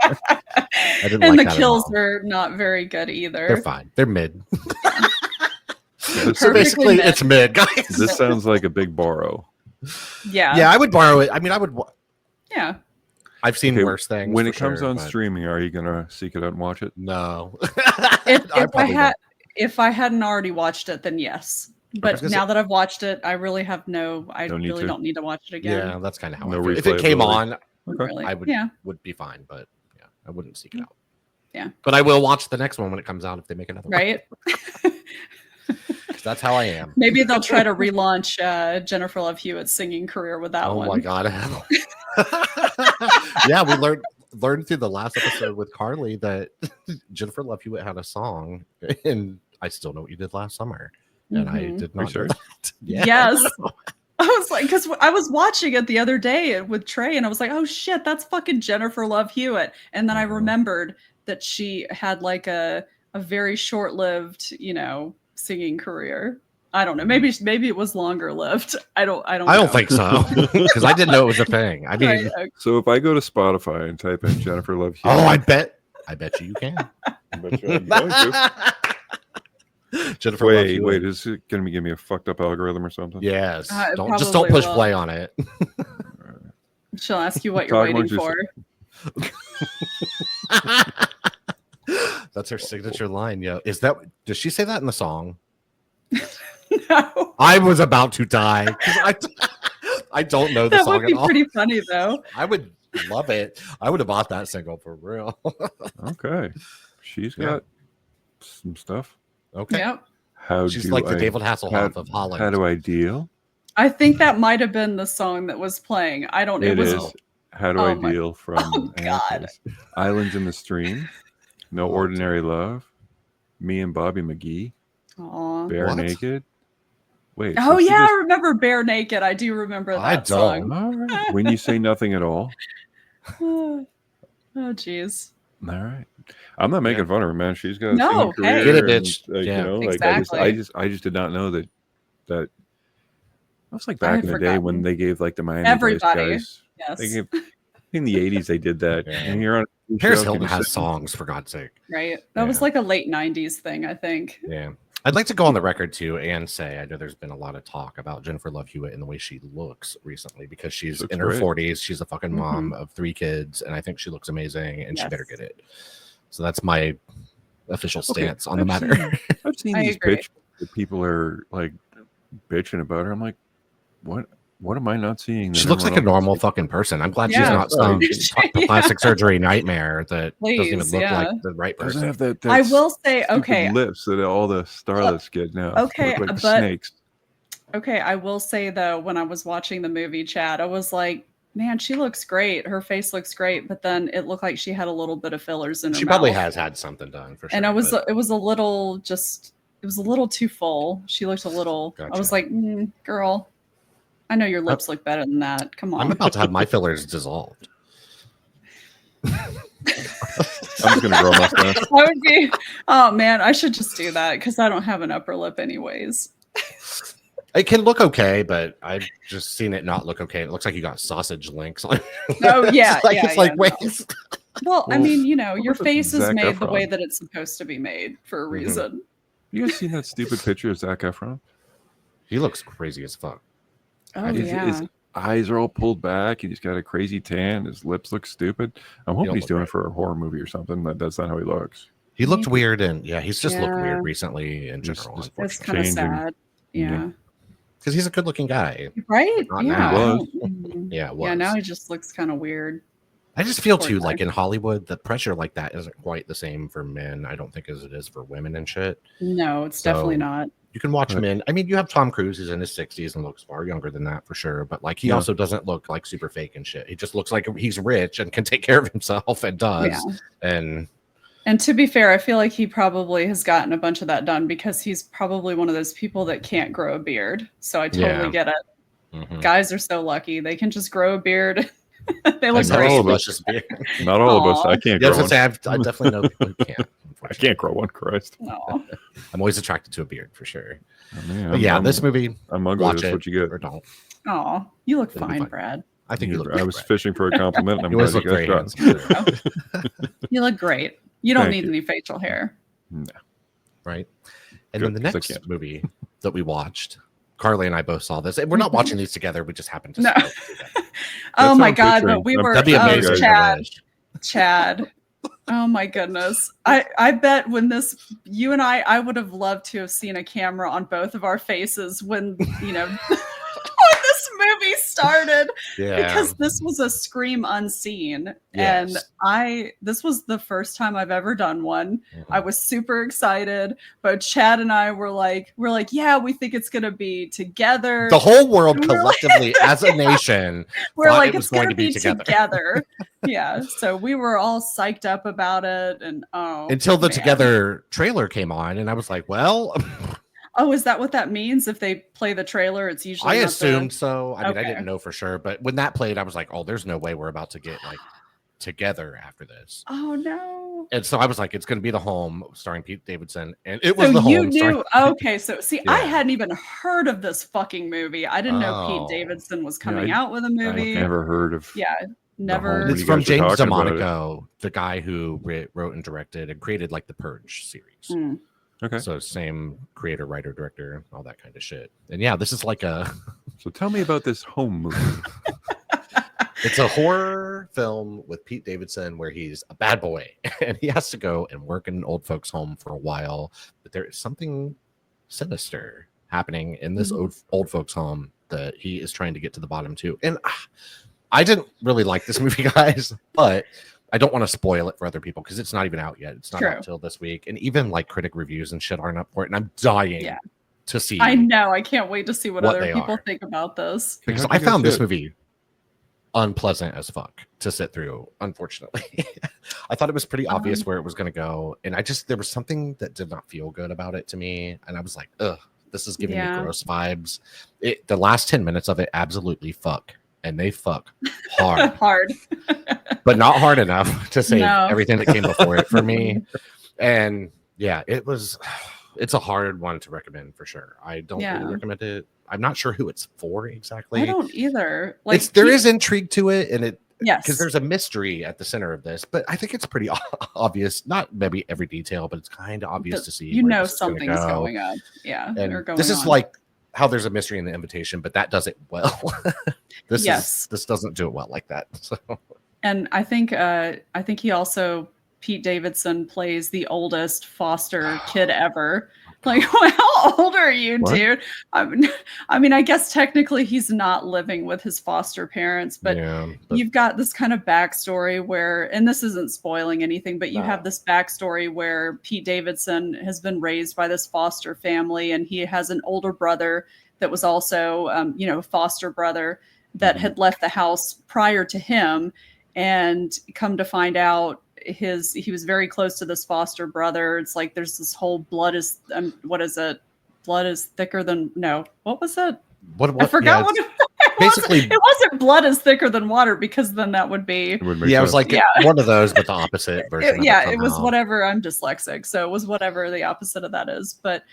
didn't and like the kills are not very good either. They're fine. They're mid. So basically, it's mid, guys. This sounds like a big borrow. Yeah, I would borrow it. I mean, I would. Yeah. I've seen worse things. When it comes on streaming, are you gonna seek it out and watch it? No. If I hadn't already watched it, then yes. But now that I've watched it, I really have I really don't need to watch it again. Yeah, that's kind of how I feel. If it came on, I would be fine. But I wouldn't seek it out. Yeah. But I will watch the next one when it comes out if they make another one. Right. That's how I am. Maybe they'll try to relaunch Jennifer Love Hewitt's singing career with that one. Oh my god! Yeah, we learned through the last episode with Carly that Jennifer Love Hewitt had a song, and I Still Know What You Did Last Summer, and I did not know that. Yes. I was like, because I was watching it the other day with Trey, and I was like, oh shit, that's fucking Jennifer Love Hewitt, and then I remembered that she had like a very short-lived, singing career. I don't know. Maybe it was longer lived. I don't think so, because I didn't know it was a thing. I mean, so if I go to Spotify and type in Jennifer Love Hewitt, I bet you can. I bet you I'm going to. Jennifer wait, is it going to give me a fucked up algorithm or something? Yes. Don't push play on it. She'll ask you what you're waiting for. That's her signature line. Yeah. Does she say that in the song? No. I was about to die. I don't know the song at all. That would be pretty funny though. I would love it. I would have bought that single for real. Okay. She's got some stuff. Okay. Yep. She's like the David Hasselhoff of Holland. How do I deal? I think that might have been the song that was playing. I don't know. It is. How do I deal from God. Islands in the Stream, No Ordinary Love, Me and Bobby McGee, Bare Naked. Wait. Oh yeah, I remember Bare Naked. I do remember that song. All right. When You Say Nothing at All. Oh geez. All right. I'm not making fun of her, man. She's got a No, singing career. hey. Get it, bitch. You know, exactly. I just did not know that. That was like back in the day when they gave like the Miami Vice guys. Yes. They gave in the 80s they did that. And you're on Paris Hilton has songs, for God's sake. Right. That was like a late 90s thing, I think. Yeah. I'd like to go on the record too and say I know there's been a lot of talk about Jennifer Love Hewitt and the way she looks recently because she's in her 40s. She's a fucking mom of 3 kids, and I think she looks amazing, and she better get it. So that's my official stance on the matter. I've seen these pictures that people are like bitching about her. I'm like, what am I not seeing? She looks like a normal fucking person. I'm glad she's not some plastic surgery nightmare that doesn't even look like the right person. Doesn't have that I will say, lips that all the starlets get now. Okay, look like but snakes. Okay, I will say though, when I was watching the movie, Chad, I was like, man, she looks great. Her face looks great, but then it looked like she had a little bit of fillers in her mouth. She probably has had something done for sure. And it was a little too full. She looked a little. Gotcha. I was like, girl, I know your lips look better than that. Come on. I'm about to have my fillers dissolved. I'm just gonna grow a mustache. That would be. Oh man, I should just do that because I don't have an upper lip anyways. It can look okay, but I've just seen it not look okay. It looks like you got sausage links on. Oh yeah, wait. No. Well, I mean, you know, your face is made the way that it's supposed to be made for a reason. You guys seen that stupid picture of Zac Efron? He looks crazy as fuck. Oh, his eyes are all pulled back, and he's got a crazy tan. His lips look stupid. I'm hoping he's doing it for a horror movie or something. That's not how he looks. He looked weird, and he's just looked weird recently in general. It's kind of sad. Yeah. Because he's a good-looking guy, right? Yeah, yeah. Now he just looks kind of weird. I just feel too like in Hollywood, the pressure like that isn't quite the same for men. I don't think as it is for women and shit. No, it's definitely not. You can watch men. I mean, you have Tom Cruise, who's in his 60s and looks far younger than that for sure. But like, he also doesn't look like super fake and shit. He just looks like he's rich and can take care of himself and does. Yeah. And to be fair, I feel like he probably has gotten a bunch of that done because he's probably one of those people that can't grow a beard. So I totally get it. Guys are so lucky. They can just grow a beard. They look great. Not all of us. I can't grow one. I definitely know people who can't. I can't grow one, Christ. No. I'm always attracted to a beard for sure. Oh, man, this movie, I'm ugly. Watch That's what you get. Or don't. Oh, you look fine, Brad. I think you look I was fishing for a compliment. And I'm glad you guys You look great. You don't need any facial hair. No. Right. And then the next movie that we watched, Carly and I both saw this. And we're not watching these together. We just happened to Oh my God. But we were amazing. Chad. Oh my goodness. I bet when you and I would have loved to have seen a camera on both of our faces when, when this movie started. Because this was a scream unseen. Yes. And this was the first time I've ever done one. I was super excited. But Chad and I were like, yeah, we think it's gonna be together. The whole world collectively as a nation. We're like, it's going to be together. Yeah. So we were all psyched up about it. And until the Together trailer came on, and I was like, well. Oh, is that what that means? If they play the trailer, it's usually. I assumed so. I mean, I didn't know for sure, but when that played, I was like, "Oh, there's no way we're about to get like together after this." Oh no! And so I was like, "It's going to be The Home, starring Pete Davidson," and it was The Home. You knew? Okay, so see, I hadn't even heard of this fucking movie. I didn't know Pete Davidson was coming out with a movie. I've never heard of. Yeah, never. It's from James DeMonico, the guy who wrote and directed and created like the Purge series. Okay. So same creator, writer, director, all that kind of shit. And yeah, this is like a. So tell me about this Home movie. It's a horror film with Pete Davidson where he's a bad boy and he has to go and work in an old folks' home for a while. But there is something sinister happening in this old folks' home that he is trying to get to the bottom to. And I didn't really like this movie, guys, but. I don't want to spoil it for other people because it's not even out yet. It's not out until this week. And even like critic reviews and shit aren't up for it. And I'm dying to see. I know. I can't wait to see what other people think about this. Because I found this movie unpleasant as fuck to sit through, unfortunately. I thought it was pretty obvious where it was going to go. And there was something that did not feel good about it to me. And I was like, ugh, this is giving me gross vibes. The last 10 minutes of it absolutely fuck and they fuck hard. Hard. But not hard enough to save everything that came before it for me. And yeah, it's a hard one to recommend for sure. I don't really recommend it. I'm not sure who it's for exactly. I don't either. Like there is intrigue to it, and yes, because there's a mystery at the center of this, but I think it's pretty obvious. Not maybe every detail, but it's kind of obvious to see. Something's going up. Yeah, and this is like how there's a mystery in the invitation, but that does it well. This doesn't do it well like that. So. And I think he also, Pete Davidson, plays the oldest foster kid ever. Like, how old are you, dude? I mean, I guess technically he's not living with his foster parents, but you've got this kind of backstory where, and this isn't spoiling anything, but you have this backstory where Pete Davidson has been raised by this foster family, and he has an older brother that was also, foster brother that had left the house prior to him, and come to find out he was very close to this foster brother. It's like there's this whole blood is thicker than what was it? What I forgot what it was. Basically it wasn't blood is thicker than water, because then that would be it was like one of those, but the opposite version. It was whatever. I'm dyslexic, so it was whatever the opposite of that is. But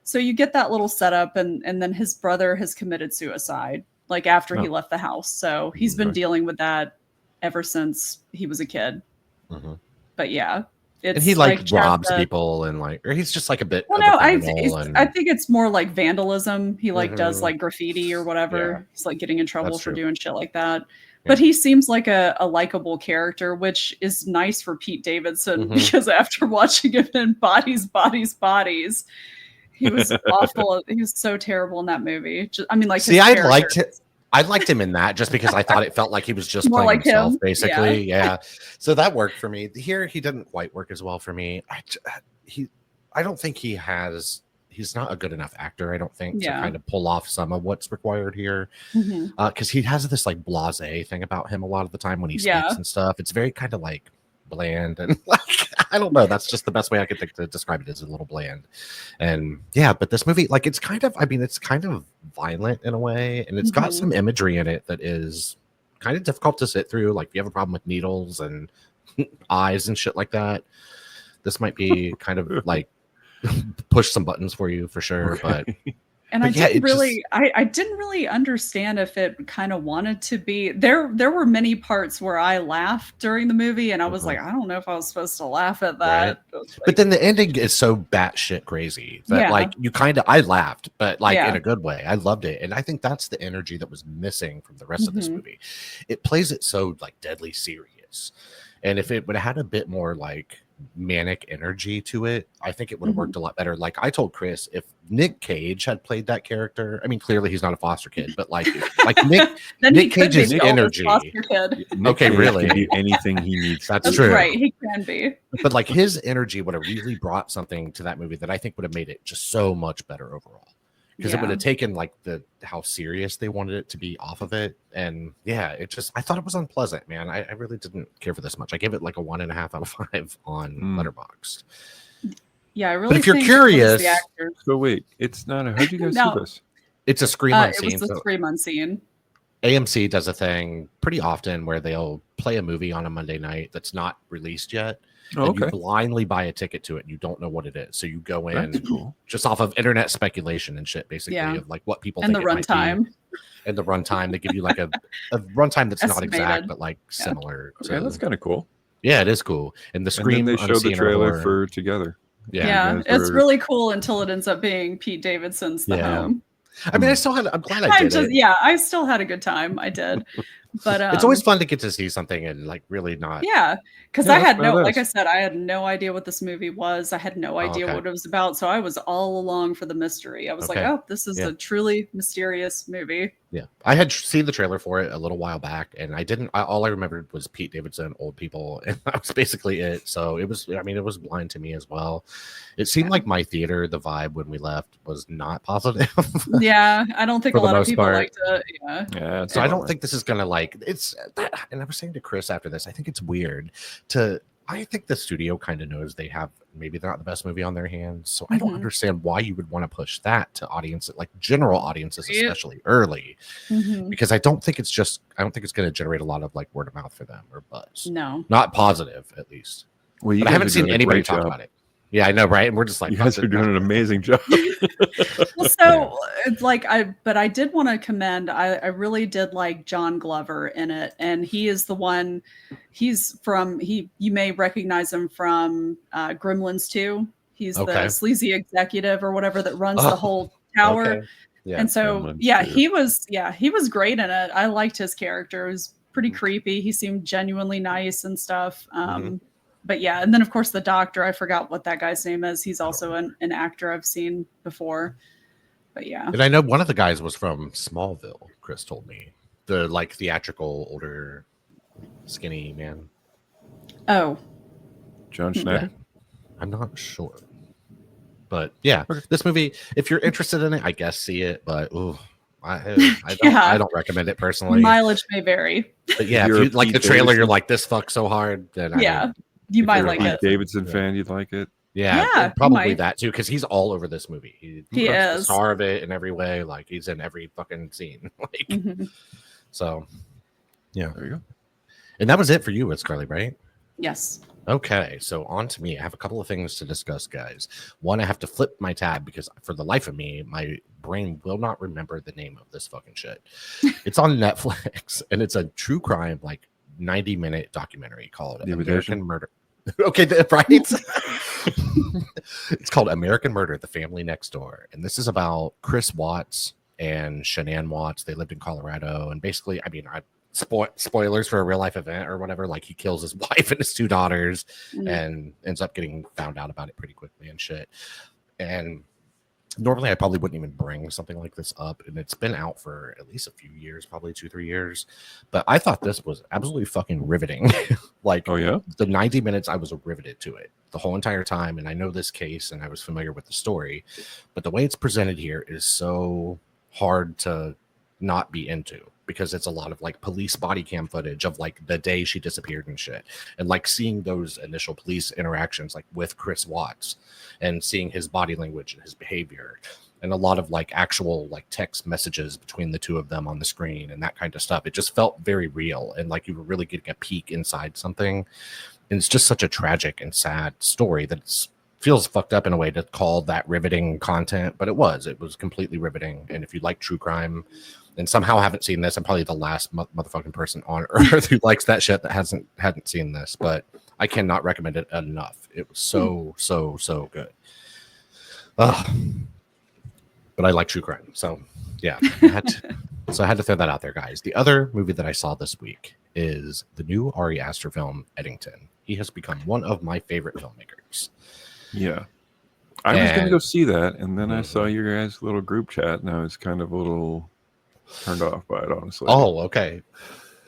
so you get that little setup, and then his brother has committed suicide like after he left the house. So he's been dealing with that ever since he was a kid. Mm-hmm. But and he robs people or he's just like a bit. Well, no, I think it's more like vandalism. He does like graffiti or whatever. Yeah. He's like getting in trouble for doing shit like that. Yeah. But he seems like a likable character, which is nice for Pete Davidson, because after watching him in Bodies, he was awful. He was so terrible in that movie. I liked him in that just because I thought it felt like he was just playing himself, basically. Yeah. So that worked for me. Here, he didn't quite work as well for me. I don't think he's not a good enough actor, I don't think, to kind of pull off some of what's required here. Because he has this like blasé thing about him a lot of the time when he speaks and stuff. It's very kind of like bland and like, I don't know, that's just the best way I could think to describe it, is a little bland. And but this movie, like, it's kind of violent in a way, and it's got some imagery in it that is kind of difficult to sit through. Like, if you have a problem with needles and eyes and shit like that, this might be kind of like push some buttons for you for sure. But I didn't really understand if it kind of wanted to be there. There were many parts where I laughed during the movie, and I was like, I don't know if I was supposed to laugh at that. Right. But then the ending is so batshit crazy that I laughed, but in a good way. I loved it, and I think that's the energy that was missing from the rest of this movie. It plays it so like deadly serious, and if it would have had a bit more like manic energy to it, I think it would have worked a lot better. Like I told Chris, if Nick Cage had played that character, I mean, clearly he's not a foster kid, but like Nick Cage's energy. Okay, really, can be anything he needs. That's true. Right, he can be. But like his energy would have really brought something to that movie that I think would have made it just so much better overall. Because it would have taken like how serious they wanted it to be off of it. And I thought it was unpleasant, man. I really didn't care for this much. I gave it like a 1.5 out of 5 on Letterboxd. Yeah, I really. But if you're curious, so wait, it's not how'd you guys see this? It's a Scream on Scene. It was a Scream on Scene. AMC does a thing pretty often where they'll play a movie on a Monday night that's not released yet. You blindly buy a ticket to it, and you don't know what it is, so you go in just off of internet speculation and shit, basically, of like what people think the runtime. And the runtime, they give you like a runtime that's not exact, but like similar. Okay, that's kind of cool. Yeah, it is cool. And the Scream, and then they showed the trailer for Together. Yeah, it's really cool until it ends up being Pete Davidson's The Home. I mean, I'm glad I did it. Yeah, I still had a good time. I did. But it's always fun to get to see something and like really not. Yeah, because I had like I said, I had no idea what this movie was. I had no idea what it was about. So I was all along for the mystery. I was like, oh, this is a truly mysterious movie. Yeah, I had seen the trailer for it a little while back, and all I remembered was Pete Davidson, old people, and that was basically it. So it was blind to me as well. It seemed like my theater, the vibe when we left was not positive. Yeah, I don't think a lot of people liked it. So I don't think this is gonna and I was saying to Chris after this, I think it's weird to I think the studio kind of knows they have maybe they're not the best movie on their hands, so I don't understand why you would want to push that to audiences, like general audiences, especially early, because I don't think it's going to generate a lot of like word of mouth for them or buzz. No, not positive at least. Well, but I haven't seen anybody talk about it. Yeah, I know, right? And we're just like, you guys are doing an amazing job. Well, so it's like I did want to commend. I really did like John Glover in it, and he is the one. You may recognize him from Gremlins 2. He's the sleazy executive or whatever that runs the whole tower. Okay. Yeah, and so Gremlins he was great in it. I liked his character. It was pretty creepy. He seemed genuinely nice and stuff. But yeah, and then of course the doctor, I forgot what that guy's name is. He's also an actor I've seen before. But yeah. And I know one of the guys was from Smallville, Chris told me. The like theatrical, older, skinny man. Oh. John Schneider? Yeah. I'm not sure. But yeah, this movie, if you're interested in it, I guess see it. But I don't recommend it personally. Mileage may vary. But yeah, if you like the trailer, you're like, this fucks so hard. Then you might like it. Davidson fan, you'd like it. Yeah, probably that too, because he's all over this movie. He is the star of it in every way. Like he's in every fucking scene. So, yeah, there you go. And that was it for you, Scarlett, right? Yes. Okay, so on to me. I have a couple of things to discuss, guys. One, I have to flip my tab because for the life of me, my brain will not remember the name of this fucking shit. It's on Netflix, and it's a true crime, like 90-minute documentary called American Murder. Okay, right? It's called American Murder, The Family Next Door. And this is about Chris Watts and Shanann Watts. They lived in Colorado. And basically, I mean, spoilers for a real life event or whatever, like he kills his wife and his 2 daughters and ends up getting found out about it pretty quickly and shit. And normally I probably wouldn't even bring something like this up, and it's been out for at least a few years, probably 2-3 years, but I thought this was absolutely fucking riveting. Like, the 90 minutes I was riveted to it the whole entire time, and I know this case and I was familiar with the story, but the way it's presented here is so hard to not be into, because it's a lot of like police body cam footage of like the day she disappeared and shit, and like seeing those initial police interactions like with Chris Watts and seeing his body language and his behavior, and a lot of like actual like text messages between the two of them on the screen and that kind of stuff. It just felt very real, and like you were really getting a peek inside something. And it's just such a tragic and sad story that it feels fucked up in a way to call that riveting content, but it was completely riveting. And if you like true crime and somehow haven't seen this, I'm probably the last motherfucking person on earth who likes that shit that hadn't seen this, but I cannot recommend it enough. It was so good. But I like true crime, so yeah. I had to throw that out there, guys. The other movie that I saw this week is the new Ari Aster film, Eddington. He has become one of my favorite filmmakers. Yeah. I was going to go see that, and then I saw your guys' little group chat, and I was kind of a little turned off by it, honestly. Oh, okay.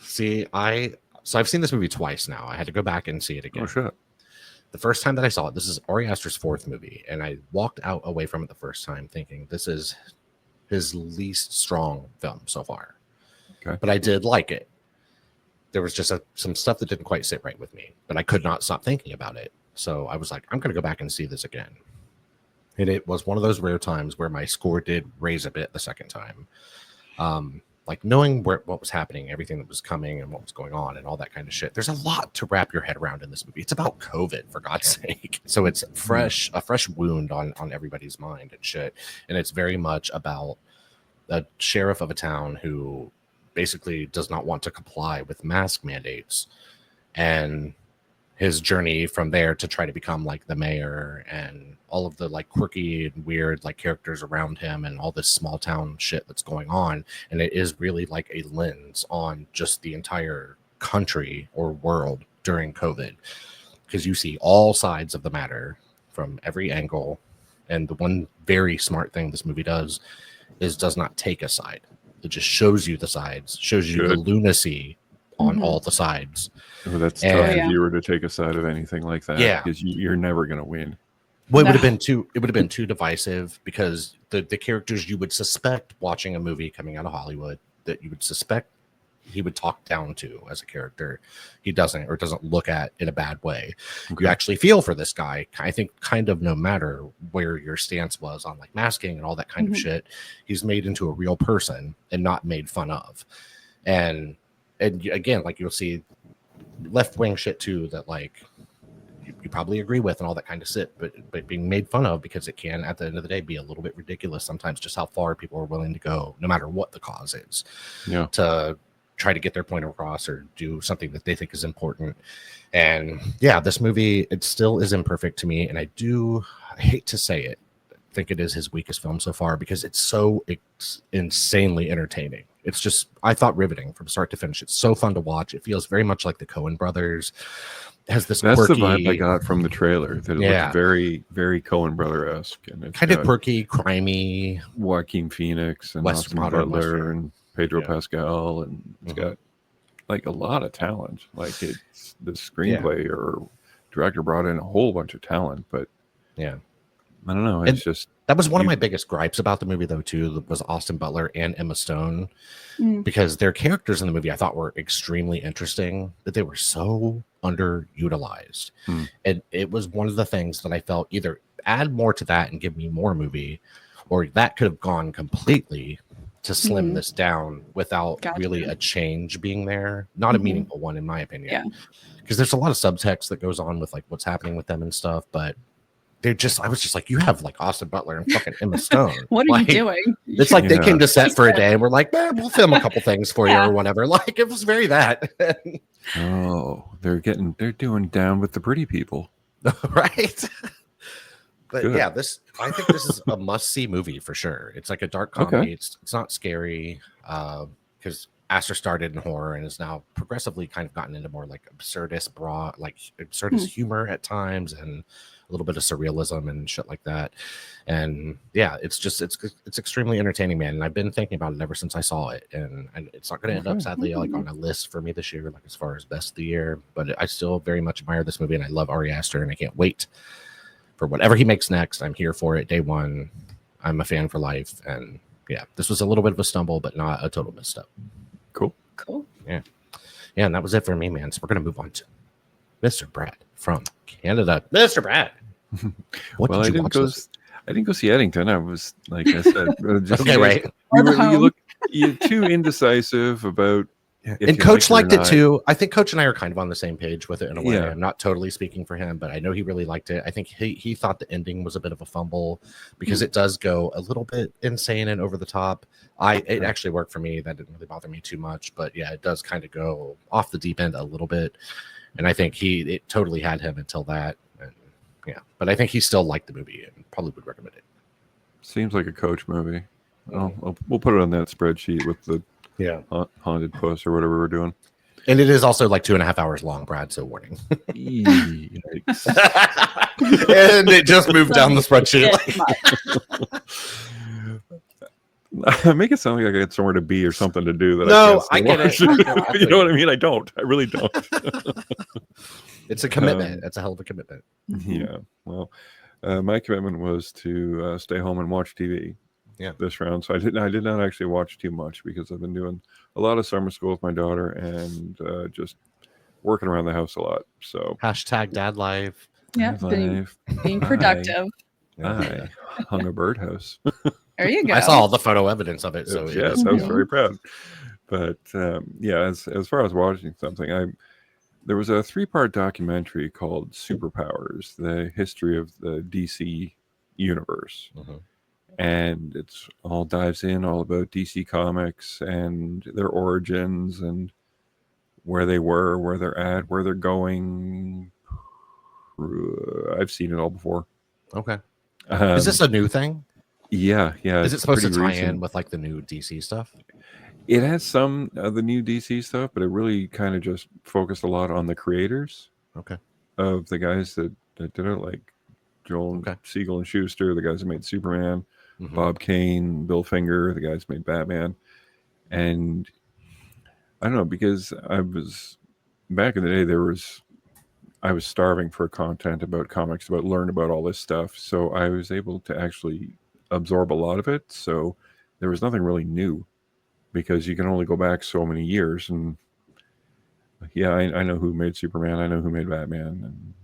See, I've seen this movie twice now. I had to go back and see it again. Oh, shit. The first time that I saw it, this is Ari Aster's 4th movie, and I walked out away from it the first time thinking this is his least strong film so far. Okay. But I did like it. There was just some stuff that didn't quite sit right with me, but I could not stop thinking about it. So I was like, I'm going to go back and see this again. And it was one of those rare times where my score did raise a bit the second time. Like knowing what was happening, everything that was coming and what was going on and all that kind of shit. There's a lot to wrap your head around in this movie. It's about COVID, for God's sake. So it's a fresh wound on everybody's mind and shit. And it's very much about a sheriff of a town who basically does not want to comply with mask mandates, and his journey from there to try to become like the mayor, and all of the like quirky and weird like characters around him, and all this small town shit that's going on. And it is really like a lens on just the entire country or world during COVID, because you see all sides of the matter from every angle. And the one very smart thing this movie does not take a side. It just shows you the sides, shows you the lunacy on all the sides. Oh, that's tough if you were to take a side of anything like that. Yeah, because you're never going to win. Well, it would have been too divisive, because the characters you would suspect watching a movie coming out of Hollywood, that you would suspect he would talk down to as a character. He doesn't look at in a bad way. Okay. You actually feel for this guy, I think, kind of no matter where your stance was on like masking and all that kind of shit. He's made into a real person and not made fun of. And again, like you'll see left-wing shit too that like you probably agree with and all that kind of shit, but being made fun of because it can at the end of the day be a little bit ridiculous sometimes, just how far people are willing to go no matter what the cause is, to try to get their point across or do something that they think is important. And yeah, this movie, it still is imperfect to me, and I hate to say it, think it is his weakest film so far because it's so insanely entertaining. It's just, I thought, riveting from start to finish. It's so fun to watch. It feels very much like the Coen brothers. It has this That's quirky, the vibe I got from the trailer, that it looked very, very Coen brother-esque, and it's kind of quirky, crimey. Joaquin Phoenix and Austin Butler and Pedro Pascal, and it's got like a lot of talent. Like, it's the screenplay or director brought in a whole bunch of talent, but I don't know. It's just that was one of my biggest gripes about the movie, though. Too was Austin Butler and Emma Stone, because their characters in the movie I thought were extremely interesting, but they were so underutilized, and it was one of the things that I felt either add more to that and give me more movie, or that could have gone completely to slim this down without really a change being there, not a meaningful one in my opinion. Because there's a lot of subtext that goes on with like what's happening with them and stuff, but I was just like, you have like Austin Butler and fucking Emma Stone. What are you doing? It's like they came to set for a day and we're like, we'll film a couple things for you or whatever. Like, it was very that. They're doing Down with the Pretty People. Right. But I think this is a must-see movie for sure. It's like a dark comedy. It's not scary because Astor started in horror and has now progressively kind of gotten into more like absurdist humor at times, and a little bit of surrealism and shit like that. And it's extremely entertaining, man. And I've been thinking about it ever since I saw it, and it's not going to end up sadly like on a list for me this year, like as far as best of the year, but I still very much admire this movie, and I love Ari Aster, and I can't wait for whatever he makes next. I'm here for it day one. I'm a fan for life. And this was a little bit of a stumble, but not a total misstep. Cool. Yeah, and that was it for me, man. So we're gonna move on to Mr. Brad from Canada. Mr. Brad, I didn't go see Eddington. I was, like I said, just right. You're too indecisive about. And Coach liked it too. I think Coach and I are kind of on the same page with it in a way. I'm not totally speaking for him, but I know he really liked it. I think he thought the ending was a bit of a fumble because it does go a little bit insane and over the top. It actually worked for me. That didn't really bother me too much, but it does kind of go off the deep end a little bit. And I think it totally had him until that. And but I think he still liked the movie and probably would recommend it. Seems like a Coach movie. We'll put it on that spreadsheet with the haunted puss or whatever we're doing. And it is also like 2.5 hours long, Brad, so warning. And it just moved down the spreadsheet. Make it sound like I got somewhere to be or something to do. I get it. You know what I mean? I don't. I really don't. It's a commitment. It's a hell of a commitment. Yeah. Well, my commitment was to stay home and watch TV. This round, so I did not actually watch too much because I've been doing a lot of summer school with my daughter and just working around the house a lot. So #dad life. Being productive. I hung a birdhouse. There you go. I saw all the photo evidence of it. So yes, I was very proud. But as far as watching something, there was a 3-part documentary called Superpowers: The History of the DC Universe. And it's all dives in all about DC Comics and their origins and where they were, where they're at, where they're going. I've seen it all before. Okay. Is this a new thing? Yeah. Is it supposed to tie in with like the new DC stuff? It has some of the new DC stuff, but it really kind of just focused a lot on the creators. Of the guys that did it, like Joel Siegel and Schuster, the guys that made Superman. Bob Kane, Bill Finger, the guys made Batman. And I don't know, because I was back in the day, I was starving for content about comics, learn about all this stuff. So I was able to actually absorb a lot of it. So there was nothing really new because you can only go back so many years. And yeah, I know who made Superman. I know who made Batman, and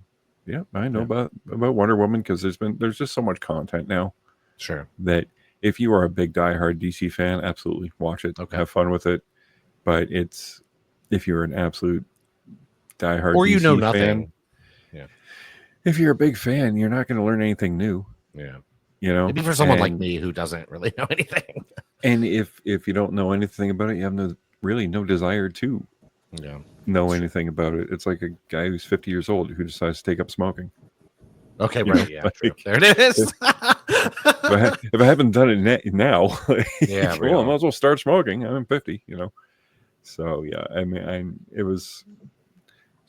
yeah, I know about Wonder Woman, because there's just so much content now. Sure. That if you are a big diehard DC fan, absolutely watch it. Okay. Have fun with it. But if you're an absolute diehard or DC you know nothing, fan, if you're a big fan, you're not going to learn anything new. Yeah. Maybe for someone like me who doesn't really know anything. And if you don't know anything about it, you have no desire to know anything about it. It's like a guy who's 50 years old who decides to take up smoking. Okay, right. Yeah, true. There it is. If I haven't done it now, I might as well start smoking. I'm 50, So yeah, I mean, it's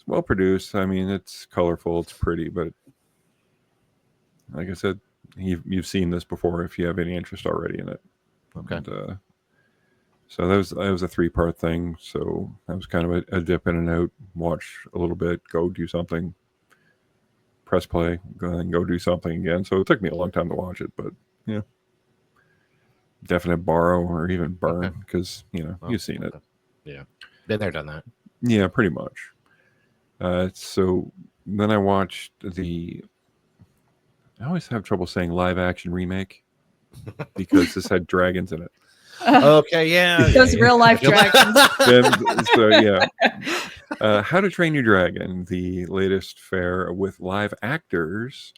well produced. I mean, it's colorful, it's pretty, but like I said, you've seen this before if you have any interest already in it. Okay. And, so that was a 3-part thing. So that was kind of a dip in and out. Watch a little bit, go do something, press play, go do something again. So it took me a long time to watch it, but yeah, definite borrow or even burn because you've seen it. Yeah, been there, done that. Yeah, pretty much. So then I watched I always have trouble saying live action remake because this had dragons in it. Okay, yeah. Those real life dragons. So yeah. How to Train Your Dragon, the latest fare with live actors.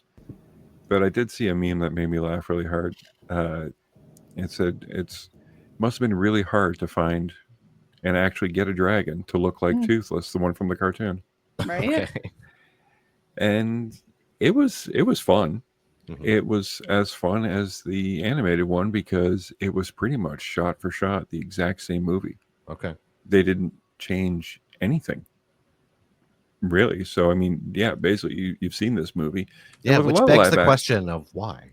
But I did see a meme that made me laugh really hard. It said it must have been really hard to find and actually get a dragon to look like Toothless, the one from the cartoon. Right. Okay. And it was fun. Mm-hmm. It was as fun as the animated one because it was pretty much shot for shot the exact same movie. Okay. They didn't change anything, really. So I mean, yeah, basically you've seen this movie. Yeah, which begs the question of why.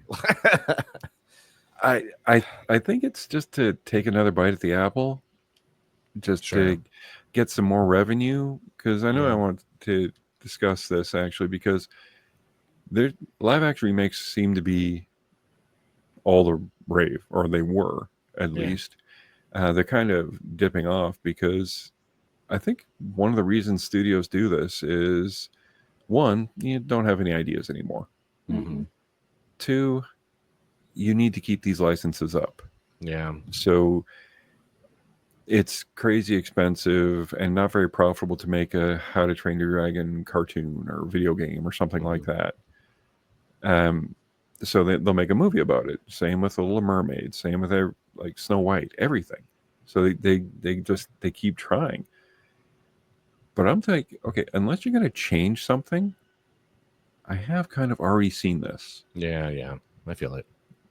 I think it's just to take another bite at the apple, just to get some more revenue. Because I know I want to discuss this actually because their live action remakes seem to be all the rave, or they were at least. They're kind of dipping off because I think one of the reasons studios do this is, one, you don't have any ideas anymore. Mm-hmm. 2, you need to keep these licenses up. Yeah. So it's crazy expensive and not very profitable to make a How to Train Your Dragon cartoon or video game or something like that. So they'll make a movie about it. Same with The Little Mermaid. Same with like Snow White. Everything. So they keep trying. But I'm thinking, okay, unless you're going to change something, I have kind of already seen this. Yeah, I feel it.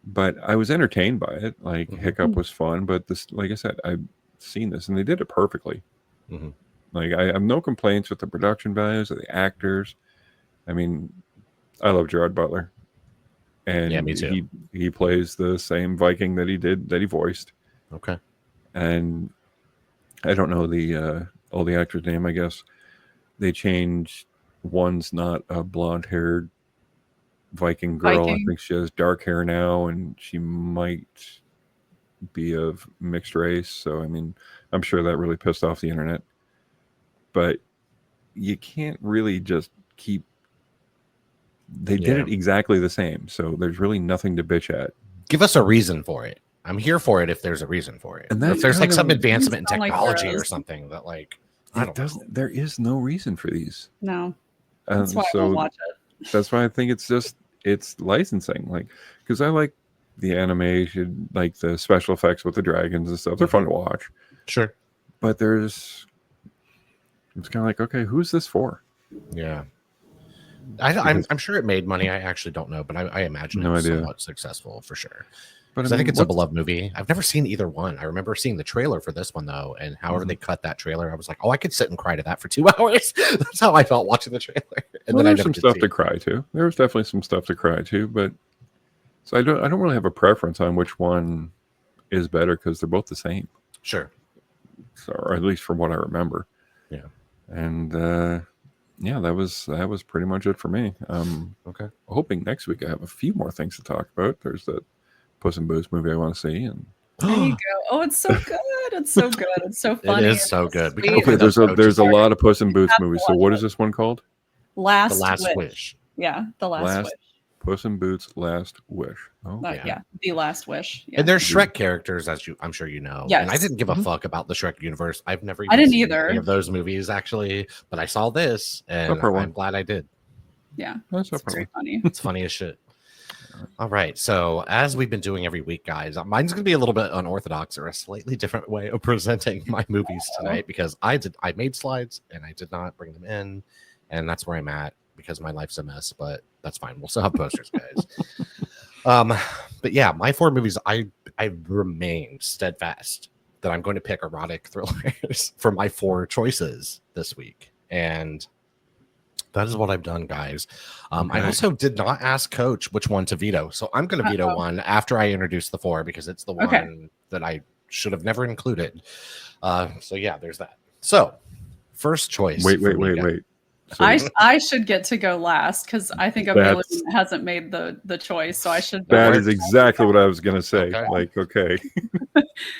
But I was entertained by it. Like Hiccup was fun, but this, like I said, I've seen this and they did it perfectly. Mm-hmm. Like I have no complaints with the production values of the actors. I mean, I love Gerard Butler, and me too. He plays the same Viking that he voiced. Okay, and I don't know the actor's name. I guess they changed. One's not a blonde-haired Viking girl. I think she has dark hair now, and she might be of mixed race. So I mean, I'm sure that really pissed off the internet. But you can't really just keep. They did it exactly the same, so there's really nothing to bitch at. Give us a reason for it. I'm here for it if there's a reason for it. And if there's like some advancement in technology or something that like I don't know. There is no reason for these. No. That's why I won't watch it. That's why I think it's licensing. Like, because I like the animation, like the special effects with the dragons and stuff. They're fun to watch. Sure. But it's kind of like, okay, who's this for? Yeah. I'm sure it made money. I actually don't know, but I imagine it was somewhat successful for sure. But I think it's a beloved movie. I've never seen either one. I remember seeing the trailer for this one though, and however they cut that trailer, I was like, oh, I could sit and cry to that for 2 hours. That's how I felt watching the trailer. And then there's some stuff to cry to. There was definitely some stuff to cry to, but so I don't really have a preference on which one is better because they're both the same. Sure. So, or at least from what I remember. Yeah. And yeah, that was pretty much it for me. Okay. Hoping next week I have a few more things to talk about. There's that Puss in Boots movie I want to see, and there you go. Oh, it's so good. It's so good. It's so funny. It is so good. Okay, there's a lot of Puss in Boots movies. So what is this one called? The Last Wish. Yeah, The Last Wish. Puss in Boots Last Wish. Oh, yeah. The Last Wish. Yeah. And there's Shrek characters, as I'm sure you know. Yes. And I didn't give a fuck about the Shrek universe. I've never I didn't seen either. any of those movies, actually. But I saw this, and I'm glad I did. Yeah, that's very funny. It's funny as shit. All right. So as we've been doing every week, guys, mine's going to be a little bit unorthodox or a slightly different way of presenting my movies tonight because I made slides and I did not bring them in. And that's where I'm at because my life's a mess, but that's fine. We'll still have posters, guys. But yeah, my 4 movies, I remain steadfast that I'm going to pick erotic thrillers for my 4 choices this week. And that is what I've done, guys. I also did not ask Coach which one to veto. So I'm going to veto one after I introduce the 4 because it's the one that I should have never included. So yeah, there's that. So first choice. Wait. So, I should get to go last because I think Amelia hasn't made the choice. So I should. That is exactly what I was going to say. Okay.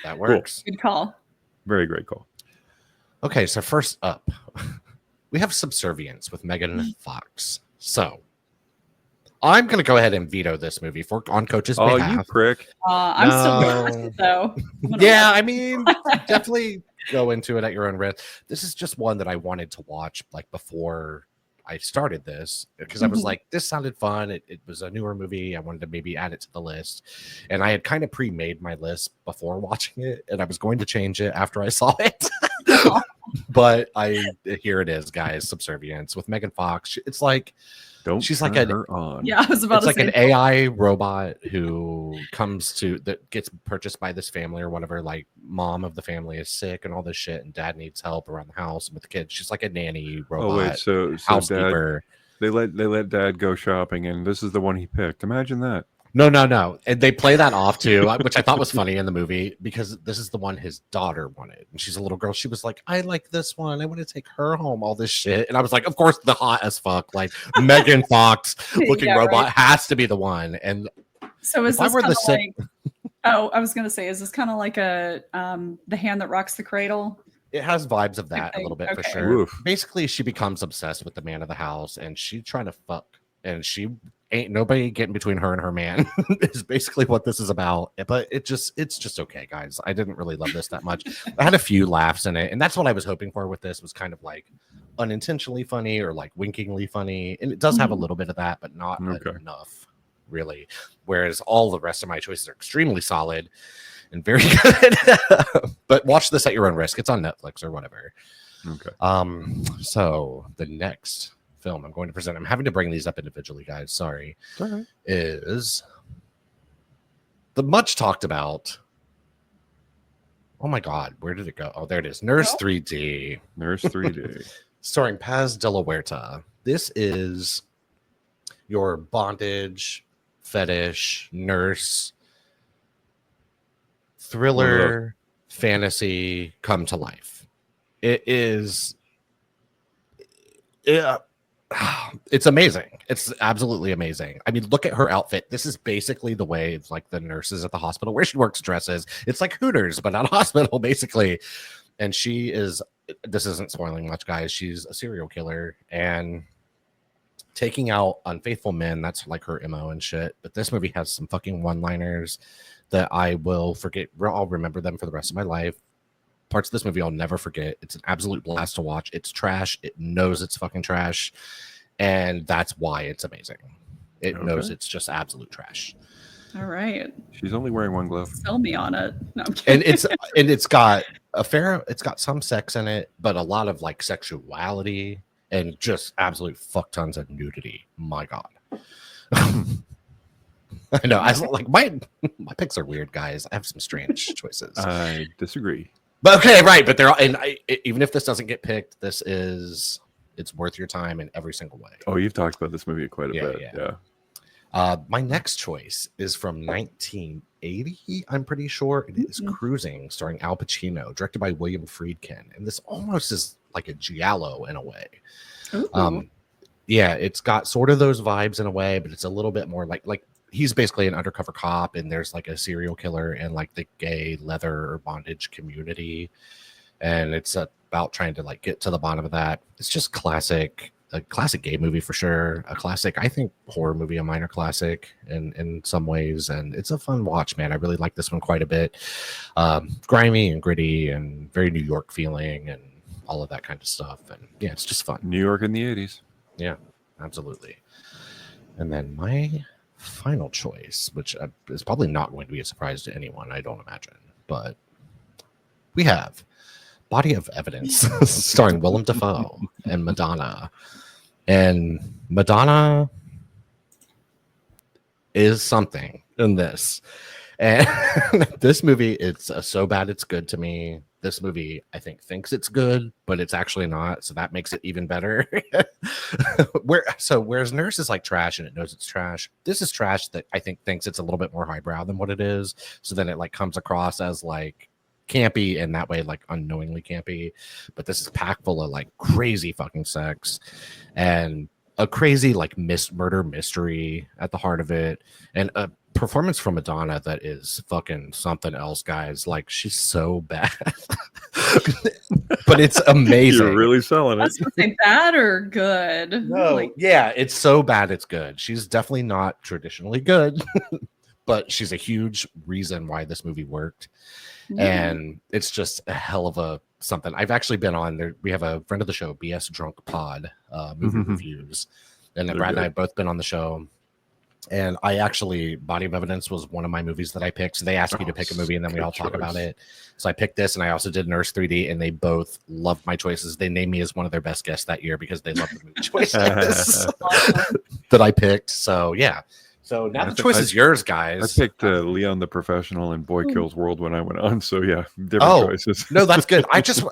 That works. Cool. Good call. Very great call. Okay, so first up, we have Subservience with Megan Fox. So I'm going to go ahead and veto this movie on Coach's behalf. Oh, you prick. I'm still watching it, though. Yeah, I mean, definitely go into it at your own risk. This is just one that I wanted to watch like before I started this because I was like, this sounded fun. It was a newer movie. I wanted to maybe add it to the list. And I had kind of pre-made my list before watching it, and I was going to change it after I saw it. But here it is, guys. Subservience with Megan Fox. It's like she's like her on. Yeah, I was about to say. It's like an AI robot who that gets purchased by this family or whatever. Like, mom of the family is sick and all this shit, and dad needs help around the house with the kids. She's like a nanny robot. Oh wait, so housekeeper. They let dad go shopping, and this is the one he picked. Imagine that. No. And they play that off too, which I thought was funny in the movie because this is the one his daughter wanted. And she's a little girl. She was like, I like this one. I want to take her home, all this shit. And I was like, of course, the hot as fuck, like Megan Fox looking robot has to be the one. And so is this kind of like, I was going to say, is this kind of like a The Hand That Rocks the Cradle? It has vibes of that a little bit for sure. Oof. Basically, she becomes obsessed with the man of the house and she's trying to fuck. And she ain't nobody getting between her and her man is basically what this is about. But it's just okay, guys. I didn't really love this that much. I had a few laughs in it, and that's what I was hoping for with this, was kind of like unintentionally funny or like winkingly funny. And it does have a little bit of that, but not enough, really. Whereas all the rest of my choices are extremely solid and very good. But watch this at your own risk. It's on Netflix or whatever. Okay. So the next film I'm going to present, I'm having to bring these up individually, guys, sorry, is the much talked about, oh my god, where did it go? Oh, there it is. Nurse 3D. Nurse 3D. Starring Paz de la Huerta. This is your bondage, fetish, nurse, thriller, fantasy come to life. It is it's amazing. It's absolutely amazing. I mean, look at her outfit. This is basically the way it's like the nurses at the hospital where she works dresses. It's like Hooters, but not a hospital, basically. And she is, this isn't spoiling much, guys. She's a serial killer and taking out unfaithful men. That's like her MO and shit. But this movie has some fucking one-liners that I will forget. I'll remember them for the rest of my life. Parts of this movie I'll never forget. It's an absolute blast to watch. It's trash. It knows it's fucking trash. And that's why it's amazing. It knows it's just absolute trash. All right. She's only wearing one glove. Sell me on it. No, I'm kidding. And it's got some sex in it, but a lot of like sexuality and just absolute fuck tons of nudity. My God. I know. I was like, my picks are weird, guys. I have some strange choices. I disagree. But okay, right. But even if this doesn't get picked, it's worth your time in every single way. Oh, you've talked about this movie quite a bit. Yeah. My next choice is from 1980. I'm pretty sure it is Cruising, starring Al Pacino, directed by William Friedkin. And this almost is like a giallo in a way. Yeah, it's got sort of those vibes in a way, but it's a little bit more like he's basically an undercover cop, and there's like a serial killer in like the gay leather or bondage community, and it's about trying to like get to the bottom of that. It's just a classic gay movie for sure, a classic, I think, horror movie, a minor classic in some ways, and it's a fun watch, man. I really like this one quite a bit. Grimy and gritty and very New York feeling and all of that kind of stuff, and yeah, it's just fun. New York in the 80s. Yeah, absolutely. And then my final choice, which is probably not going to be a surprise to anyone, I don't imagine, but we have Body of Evidence starring Willem Dafoe and Madonna. And Madonna is something in this. And this movie, it's so bad it's good to me. This movie, I think, thinks it's good, but it's actually not. So that makes it even better. Whereas Nurse is like trash and it knows it's trash, this is trash that I think thinks it's a little bit more highbrow than what it is. So then it like comes across as like campy, and that way like unknowingly campy. But this is packed full of like crazy fucking sex and a crazy like murder mystery at the heart of it, and a performance from Madonna that is fucking something else, guys. Like, she's so bad. But it's amazing. You're really selling it. Say bad or good? No, yeah, it's so bad it's good. She's definitely not traditionally good, but she's a huge reason why this movie worked. And it's just a hell of a something. I've actually been on there. We have a friend of the show, BS Drunk Pod, movie reviews, and then Brad and I have both been on the show. And I actually, Body of Evidence was one of my movies that I picked. So they asked me to pick a movie, and then we all talk about it. So I picked this, and I also did Nurse 3D, and they both loved my choices. They named me as one of their best guests that year because they loved the movie choices that I picked. So yeah. So now the choice is yours, guys. I picked Leon the Professional and Boy Kills World when I went on. So yeah, different choices. No, that's good. I just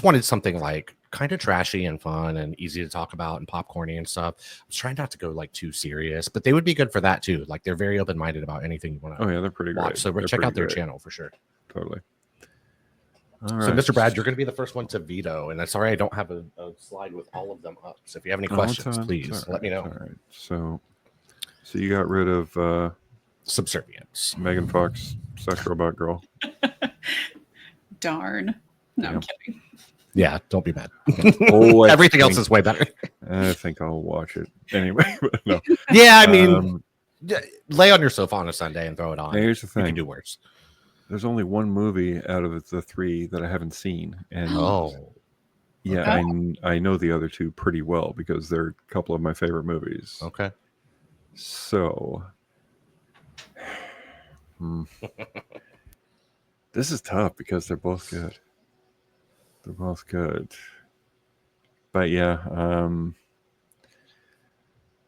wanted something like kind of trashy and fun and easy to talk about and popcorny and stuff. I was trying not to go like too serious, but they would be good for that too. Like, they're very open-minded about anything you want to. Oh yeah, they're pretty great. So check out their channel for sure. Totally. All right. So Mr. Brad, you're going to be the first one to veto, and I'm sorry I don't have a slide with all of them up. So if you have any questions, please let me know. All right. So you got rid of Subservience. Megan Fox, Sex Robot Girl. Darn. No, I'm kidding. Yeah, don't be mad. Everything else is way better. I think I'll watch it anyway. But no. Yeah, I mean, lay on your sofa on a Sunday and throw it on. Here's the thing. You can do worse. There's only one movie out of the three that I haven't seen. And yeah, I know the other two pretty well because they're a couple of my favorite movies. Okay. So this is tough because they're both good. They're both good. But yeah, I'm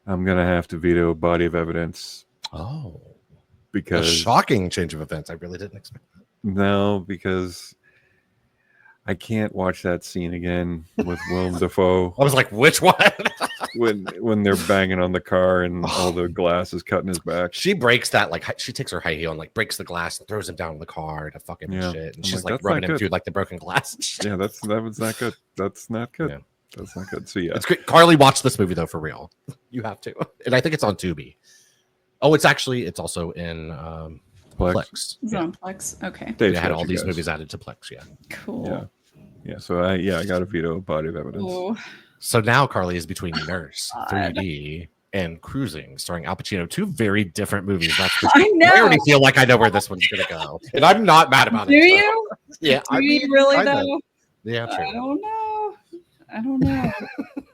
gonna have to veto Body of Evidence. Oh, because a shocking change of events. I really didn't expect that. No, because I can't watch that scene again with Willem Dafoe. I was like, which one? when they're banging on the car and all the glass is cutting his back. She breaks that, like, she takes her high heel and like breaks the glass and throws him down in the car to fucking shit. And she's like rubbing him through like the broken glass. Yeah, that was not good. That's not good. Yeah. That's not good. So yeah, it's great. Carly, watch this movie though, for real. You have to. And I think it's on Tubi. Oh, it's also in Plex. It's on Plex. Okay. They had all these movies added to Plex. Yeah. Cool. Yeah. So I got a veto Body of Evidence. Ooh. So now Carly is between Nurse 3D and Cruising, starring Al Pacino. Two very different movies. I know. I already feel like I know where this one's gonna go, and I'm not mad about it. Do you? Yeah. Do you really though? Yeah. True. I don't know.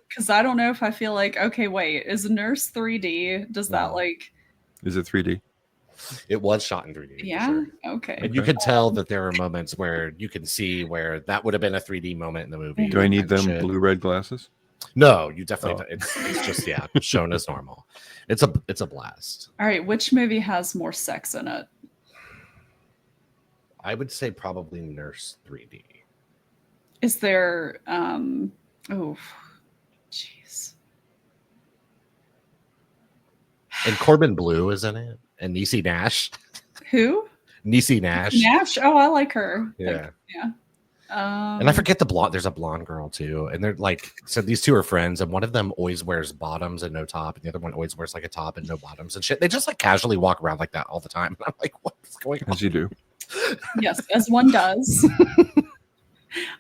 Because I don't know if I feel like, okay, wait, is Nurse 3D? Does that like? Is it 3D? It was shot in 3D. Yeah. Sure. Okay. And you could tell that there are moments where you can see where that would have been a 3D moment in the movie. Do I need them blue-red glasses? No, you definitely don't. It's just shown as normal. It's a blast. All right, which movie has more sex in it? I would say probably Nurse 3D. Is there oh jeez. And Corbin Bleu is in it. And Niecy Nash. Who? Niecy Nash. Nash? Oh, I like her. Yeah. Yeah. And I forget the blonde. There's a blonde girl too, and they're like, so these two are friends, and one of them always wears bottoms and no top, and the other one always wears like a top and no bottoms and shit. They just like casually walk around like that all the time. And I'm like, what's going on? As you do. Yes, as one does.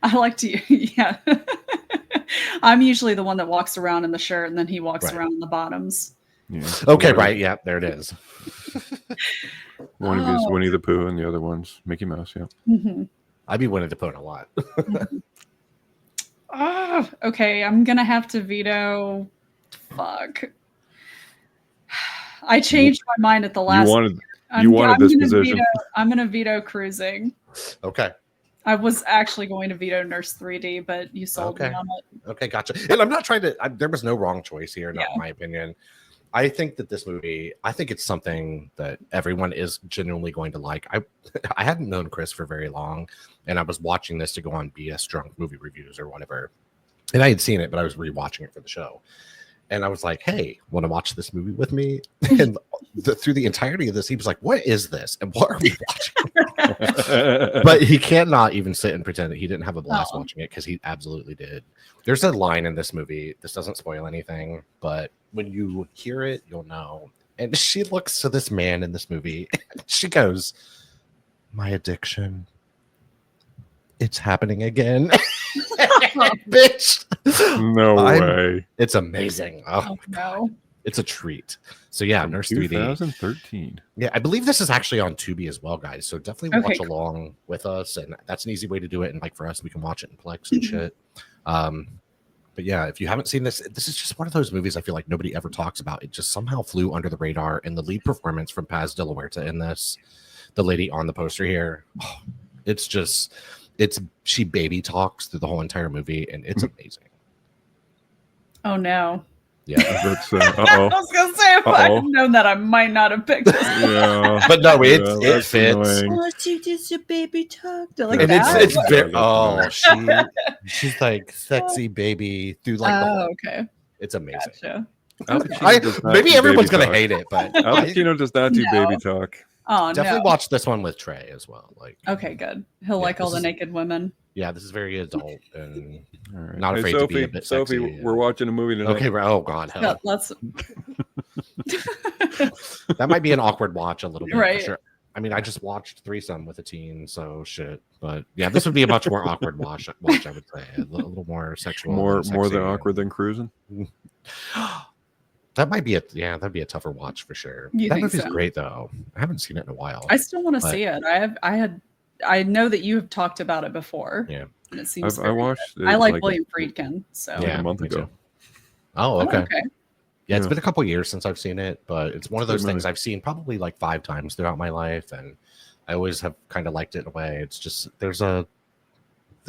I like to, yeah. I'm usually the one that walks around in the shirt, and then he walks around in the bottoms. Yeah. Okay, right. Yeah, there it is. One of you is Winnie the Pooh, and the other one's Mickey Mouse. Yeah. Mm-hmm. I'd be Winnie the Pooh a lot. Okay, I'm gonna have to veto. Fuck. I changed my mind at the last. You wanted this position. I'm gonna veto Cruising. Okay. I was actually going to veto Nurse 3D, but you sold me on it. Okay, gotcha. And I'm not trying to. There was no wrong choice here, not in my opinion. I think that this movie, I think it's something that everyone is genuinely going to like. I hadn't known Chris for very long, and I was watching this to go on BS Drunk movie reviews or whatever. And I had seen it, but I was rewatching it for the show. And I was like, hey, want to watch this movie with me? And through the entirety of this, he was like, what is this? And what are we watching? But he cannot even sit and pretend that he didn't have a blast watching it, because he absolutely did. There's a line in this movie. This doesn't spoil anything, but when you hear it, you'll know. And she looks to this man in this movie. And she goes, my addiction. It's happening again. Bitch. No way. It's amazing. Oh no. It's a treat. So yeah, Nurse 3D. 2013. Yeah, I believe this is actually on Tubi as well, guys. So definitely watch along with us, and that's an easy way to do it. And like for us, we can watch it in Plex and shit. But yeah, if you haven't seen this, this is just one of those movies I feel like nobody ever talks about. It just somehow flew under the radar. And the lead performance from Paz de la Huerta in this, the lady on the poster here, she baby talks through the whole entire movie, and it's amazing. Oh no. Yeah, that's I was gonna say, if I had known that, I might not have picked this. Yeah, but no, it fits. Annoying. Oh, she just a baby talk. Like and that? it's very. She's like sexy baby through like. Okay. It's amazing. Gotcha. Maybe everyone's gonna hate it, but Al Pacino does not do baby talk. Oh, definitely watch this one with Trey as well. Like, okay, good. He'll like all the naked women. Yeah, this is very adult and right. not afraid to be a bit Sophie, sexy. we're watching a movie tonight. Okay, oh god, hell. Yeah, let's. That might be an awkward watch a little bit, right? For sure. I mean, I just watched Threesome with a teen, so shit. But yeah, this would be a much more awkward watch. I would say a little more sexual, more than awkward than Cruising. That might be that'd be a tougher watch for sure. That movie's great though. I haven't seen it in a while. I still want to see it. I know that you have talked about it before. Yeah, and it seems. I watched. I like William Friedkin. So a month ago. Oh, okay. Yeah, it's Yeah. been a couple years since I've seen it, but it's one of those things I've seen probably like 5 times throughout my life, and I always have kind of liked it in a way. It's just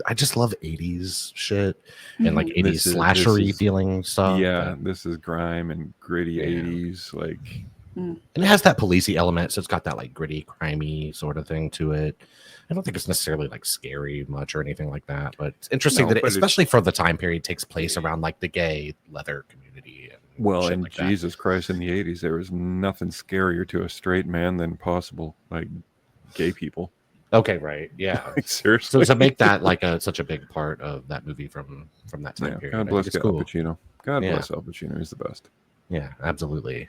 I just love 80s shit and like 80s slashery feeling stuff. Yeah, this is grime and gritty 80s, like. And it has that policey element, so it's got that like gritty, crimey sort of thing to it. I don't think it's necessarily like scary much or anything like that, but it's interesting that especially for the time period, takes place around like the gay leather community. And like Jesus Christ, in the 80s, there was nothing scarier to a straight man than possible, like gay people. Okay, right, yeah. Like, seriously. So to make that like such a big part of that movie from that time period. God bless Al Pacino. God bless Al Pacino. He's the best. Yeah, absolutely.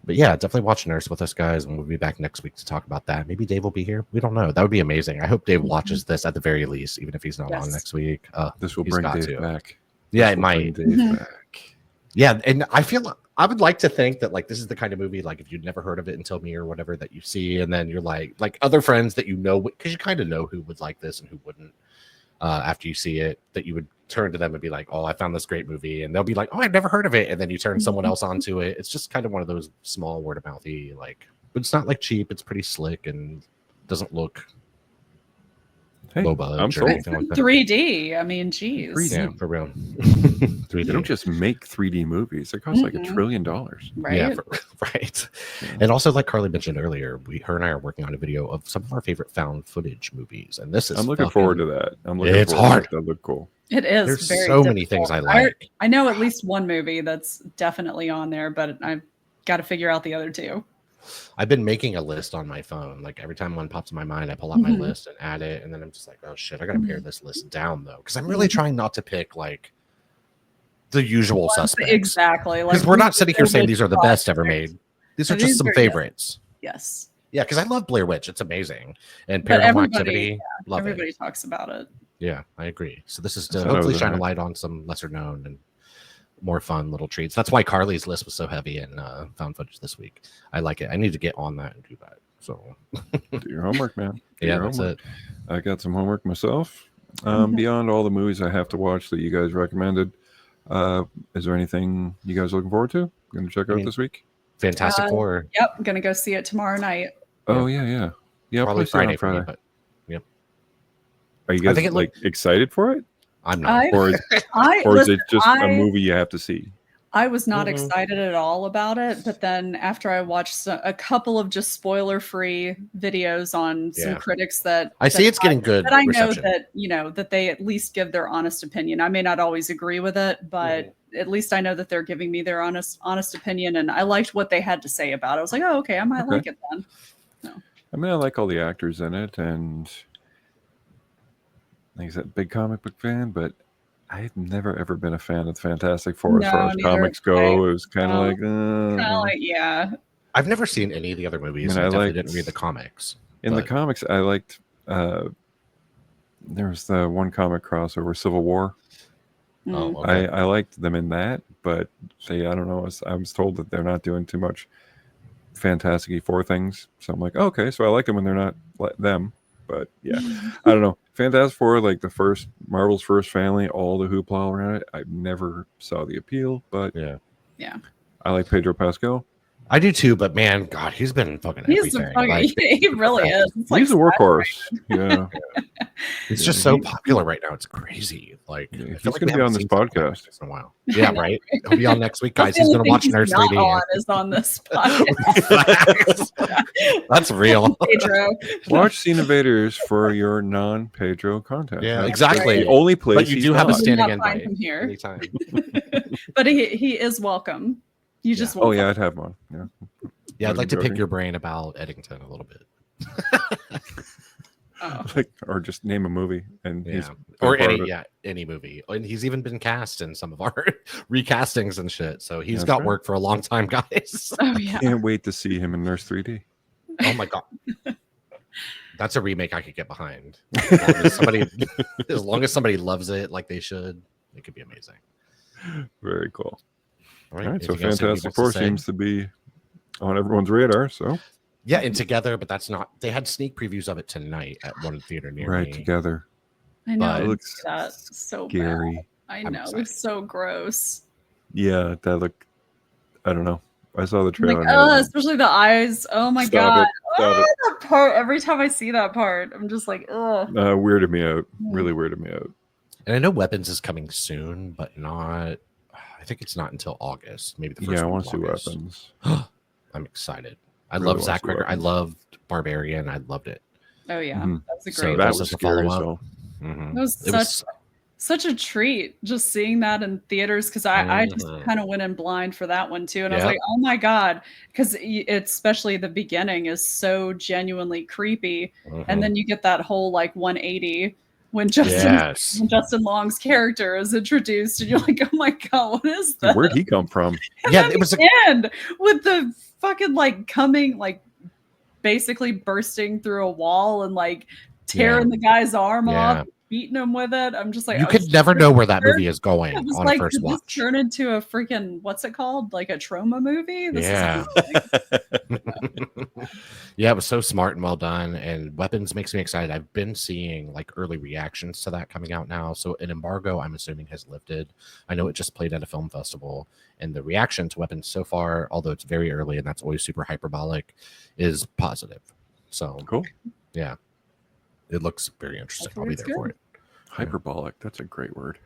But yeah, definitely watch Nurse with us, guys, and we'll be back next week to talk about that. Maybe Dave will be here. We don't know. That would be amazing. I hope Dave watches this at the very least, even if he's not on next week. This will bring Dave back. Yeah, it might. Dave back. Yeah, and I would like to think that like this is the kind of movie like if you'd never heard of it until me or whatever that you see, and then you're like other friends that you know, because you kind of know who would like this and who wouldn't. After you see it, that you would turn to them and be like, oh, I found this great movie, and they'll be like, oh, I've never heard of it, and then you turn someone else onto it. It's just kind of one of those small word of mouthy, like, but it's not like cheap. It's pretty slick and doesn't look low budget or anything like that. 3D. I mean, geez. 3D, yeah, for real. 3D. They don't just make 3D movies. They cost like $1 trillion. Right. Yeah, right. And also, like Carly mentioned earlier, her and I are working on a video of some of our favorite found footage movies, and this is. I'm looking forward to that. It's hard. That look cool. It is. There's very so many things I like. I know at least one movie that's definitely on there, but I've got to figure out the other two. I've been making a list on my phone. Like every time one pops in my mind, I pull out my list and add it, and then I'm just like, oh shit, I gotta pare this list down though, because I'm really trying not to pick like the usual suspects. Exactly. Because we're not sitting here saying these are the best ever made. These are just some favorites. Yes. Yeah, because I love Blair Witch. It's amazing. And Paranormal Activity. Love everybody talks about it. Yeah, I agree. So this is to hopefully shine a light on some lesser known and more fun little treats. That's why Carly's list was so heavy in found footage this week. I like it. I need to get on that and do that. So do your homework, man. That's it. I got some homework myself. Beyond all the movies I have to watch that you guys recommended, is there anything you guys are looking forward to? Going to check out this week? Fantastic Four. Yep, I'm gonna go see it tomorrow night. Oh yeah. Probably Friday. But yep. Are you guys like excited for it? I'm not. Or is it just a movie you have to see? I was not excited at all about it, but then after I watched a couple of just spoiler-free videos on some critics that I see, it's getting good. That I know that that they at least give their honest opinion. I may not always agree with it, but at least I know that they're giving me their honest opinion, and I liked what they had to say about it. I was like, oh, okay, I might like it then. So. I mean, I like all the actors in it, and like I said, big comic book fan, but I've never ever been a fan of Fantastic Four as far as comics go. It was kind of like, yeah. I've never seen any of the other movies. I didn't read the comics. In the comics, I liked. There was the one comic crossover, Civil War. Oh, okay. I liked them in that, but I don't know. I was told that they're not doing too much Fantastic Four things, so I'm like, okay, so I like them when they're not them. But yeah, I don't know. Fantastic Four, like the first Marvel's first family, all the hoopla around it. I never saw the appeal, but yeah, I like Pedro Pascal. I do too, but man, God, he's been fucking everything. He really is. He's a workhorse. Yeah. He's just so popular right now. It's crazy. Like, he's going to be on this podcast in a while. Yeah, right. He'll be on next week, guys. He's going to watch Nurse 3D. Is on this podcast. That's real. Pedro. Watch Scene Invaders for your non-Pedro content. Yeah, exactly. The only place, but you do have a standing invite here anytime. But he is welcome. You just oh yeah, I'd have one. Yeah, I'd like to pick your brain about Eddington a little bit. Or just name a movie and or any movie. And he's even been cast in some of our recastings and shit. So he's got work for a long time, guys. Oh yeah. Can't wait to see him in Nurse 3D. Oh my god. That's a remake I could get behind. As long as somebody loves it like they should, it could be amazing. Very cool. All right, so Fantastic Four seems to be on everyone's radar. So yeah, and Together, but that's not. They had sneak previews of it tonight at one theater near me. Right, Together. I know. It looks so scary. Bad. I know. It's so gross. Yeah, that look. I don't know. I saw the trailer. Especially the eyes. Oh my god. That part. Every time I see that part, I'm just like, ugh. Weirded me out. Really weirded me out. And I know Weapons is coming soon, but not. I think it's not until August. Maybe the first. Yeah, I want to see Weapons. I'm excited. I love Zach Cregger. I loved Barbarian. I loved it. Oh yeah, that's a great. So that was scary. So. It was such a treat just seeing that in theaters because I just kind of went in blind for that one too, and I was like, oh my god, because especially the beginning is so genuinely creepy, and then you get that whole like 180 when Justin Long's character is introduced, and you're like, oh my god, what is that? Where'd he come from? And it was the end with the fucking like coming like basically bursting through a wall and like tearing the guy's arm off, beating him with it. I'm just like, you could never know where that movie is going on a first watch. This turn into a freaking what's it called? Like a trauma movie? Yeah, it was so smart and well done. And Weapons makes me excited. I've been seeing like early reactions to that coming out now. So an embargo, I'm assuming, has lifted. I know it just played at a film festival, and the reaction to Weapons so far, although it's very early and that's always super hyperbolic, is positive. So cool. Yeah. It looks very interesting. I'll be there for it. Hyperbolic. That's a great word.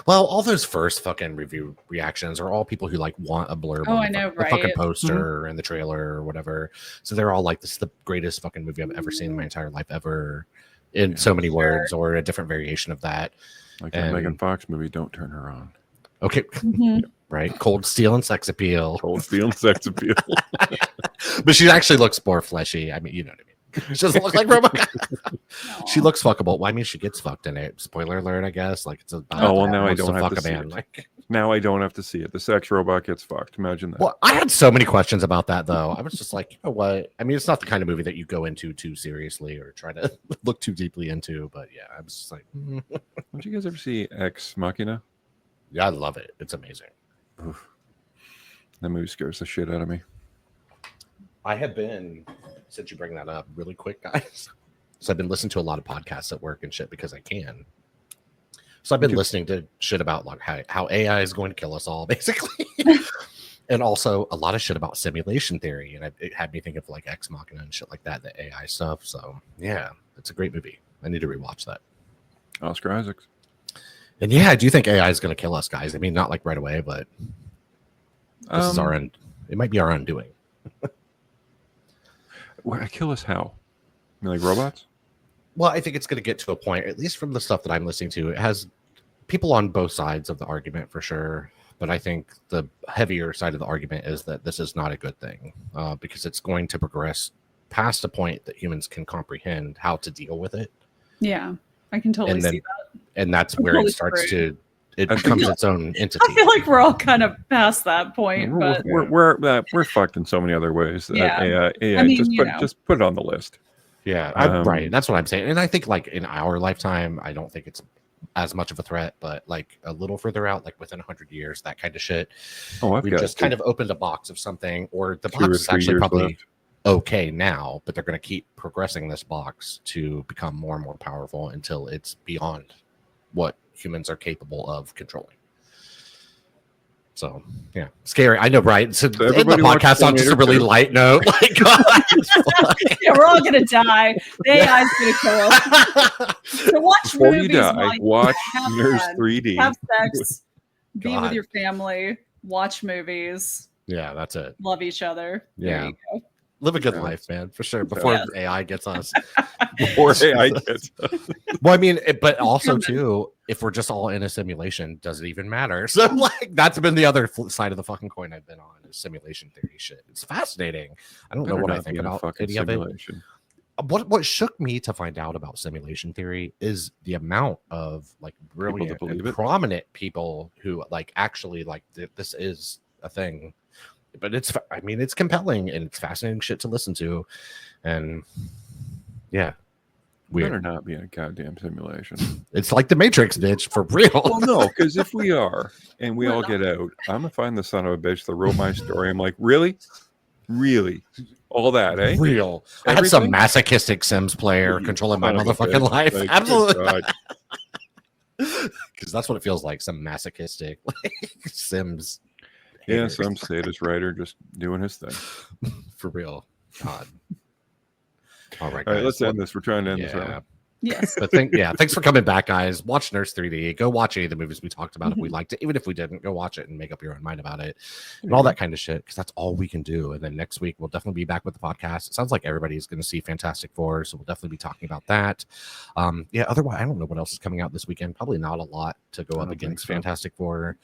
Well, all those first fucking review reactions are all people who like want a blurb. Oh, I know, right? The fucking poster and the trailer or whatever. So they're all like, "This is the greatest fucking movie I've ever seen in my entire life ever," in so many words, or a different variation of that. Like that Megan Fox movie, Don't Turn Her On. Okay, right? Cold Steel and Sex Appeal. Cold Steel and Sex Appeal. But she actually looks more fleshy. I mean, you know what I mean. She doesn't look like RoboCop. She looks fuckable. Well, I mean, she gets fucked in it. Spoiler alert, I guess. Like, it's about now I don't have to see man. it. Like, now I don't have to see it. The sex robot gets fucked. Imagine that. Well, I had so many questions about that, though. I was just like, you know what? I mean, it's not the kind of movie that you go into too seriously or try to look too deeply into. But yeah, I was just like, Don't you guys ever see Ex Machina? Yeah, I love it. It's amazing. Oof. That movie scares the shit out of me. I have been, since you bring that up, really quick, guys. So I've been listening to a lot of podcasts at work and shit because I can. So I've been listening to shit about like how AI is going to kill us all, basically. And also a lot of shit about simulation theory. And it had me think of like Ex Machina and shit like that, the AI stuff. So yeah, it's a great movie. I need to rewatch that. Oscar Isaacs. And yeah, I do think AI is going to kill us, guys. I mean, not like right away, but this is our end. It might be our undoing. Kill us how? You mean like robots? Well, I think it's going to get to a point, at least from the stuff that I'm listening to, it has people on both sides of the argument for sure. But I think the heavier side of the argument is that this is not a good thing because it's going to progress past a point that humans can comprehend how to deal with it. Yeah, I can totally see that. And that's where it starts to, it becomes its own entity. I feel like we're all kind of past that point. But we're fucked in so many other ways. Yeah. AI, I mean, just put it on the list. Yeah, right. That's what I'm saying. And I think like in our lifetime, I don't think it's as much of a threat, but like a little further out, like within 100 years, that kind of shit. We just kind of opened a box of something, or the box is actually probably okay now, but they're going to keep progressing this box to become more and more powerful until it's beyond what humans are capable of controlling. So yeah, scary. I know, right? So the podcast on just a really light note. Like, yeah, we're all gonna die. The AI's gonna kill us. So watch before movies. You die, watch Nurse 3D. Have sex. Be with your family. Watch movies. Yeah, that's it. Love each other. Yeah. There you go. Live a good life, man, for sure. Before AI gets us. Before AI gets us. Well, I mean, but also too, if we're just all in a simulation, does it even matter? So, like, that's been the other side of the fucking coin I've been on is simulation theory shit. It's fascinating. I don't know what I think about any of it. What shook me to find out about simulation theory is the amount of like brilliant and prominent people who like actually like this is a thing. But it's compelling and it's fascinating shit to listen to. And yeah, weird. Better not be in a goddamn simulation. It's like the Matrix, bitch, for real. Well, no, because if we are and we all get out, I'm gonna find the son of a bitch that wrote my story. I'm like, really? All that, eh? Real. Everything? I had some masochistic Sims player controlling my motherfucking life. Like, absolutely. Because that's what it feels like. Some masochistic Sims. Yeah, some sadist writer just doing his thing. For real. God. All right, guys. Let's end this. We're trying to end this right. Yes. But thanks for coming back, guys. Watch Nurse 3D. Go watch any of the movies we talked about if we liked it. Even if we didn't, go watch it and make up your own mind about it and all that kind of shit, because that's all we can do. And then next week, we'll definitely be back with the podcast. It sounds like everybody's going to see Fantastic Four, so we'll definitely be talking about that. Otherwise, I don't know what else is coming out this weekend. Probably not a lot to go up against Fantastic Four.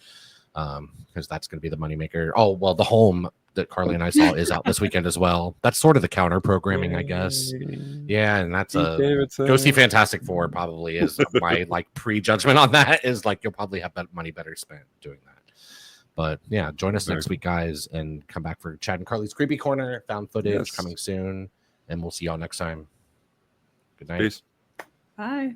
Because that's going to be the moneymaker. Oh, well, The Home that Carly and I saw is out this weekend as well. That's sort of the counter programming, I guess. Yeah, and that's go see Fantastic Four probably is my like prejudgment on that is like you'll probably have money better spent doing that. But yeah, join us next week, guys, and come back for Chad and Carly's Creepy Corner, found footage coming soon, and we'll see y'all next time. Good night. Peace. Bye.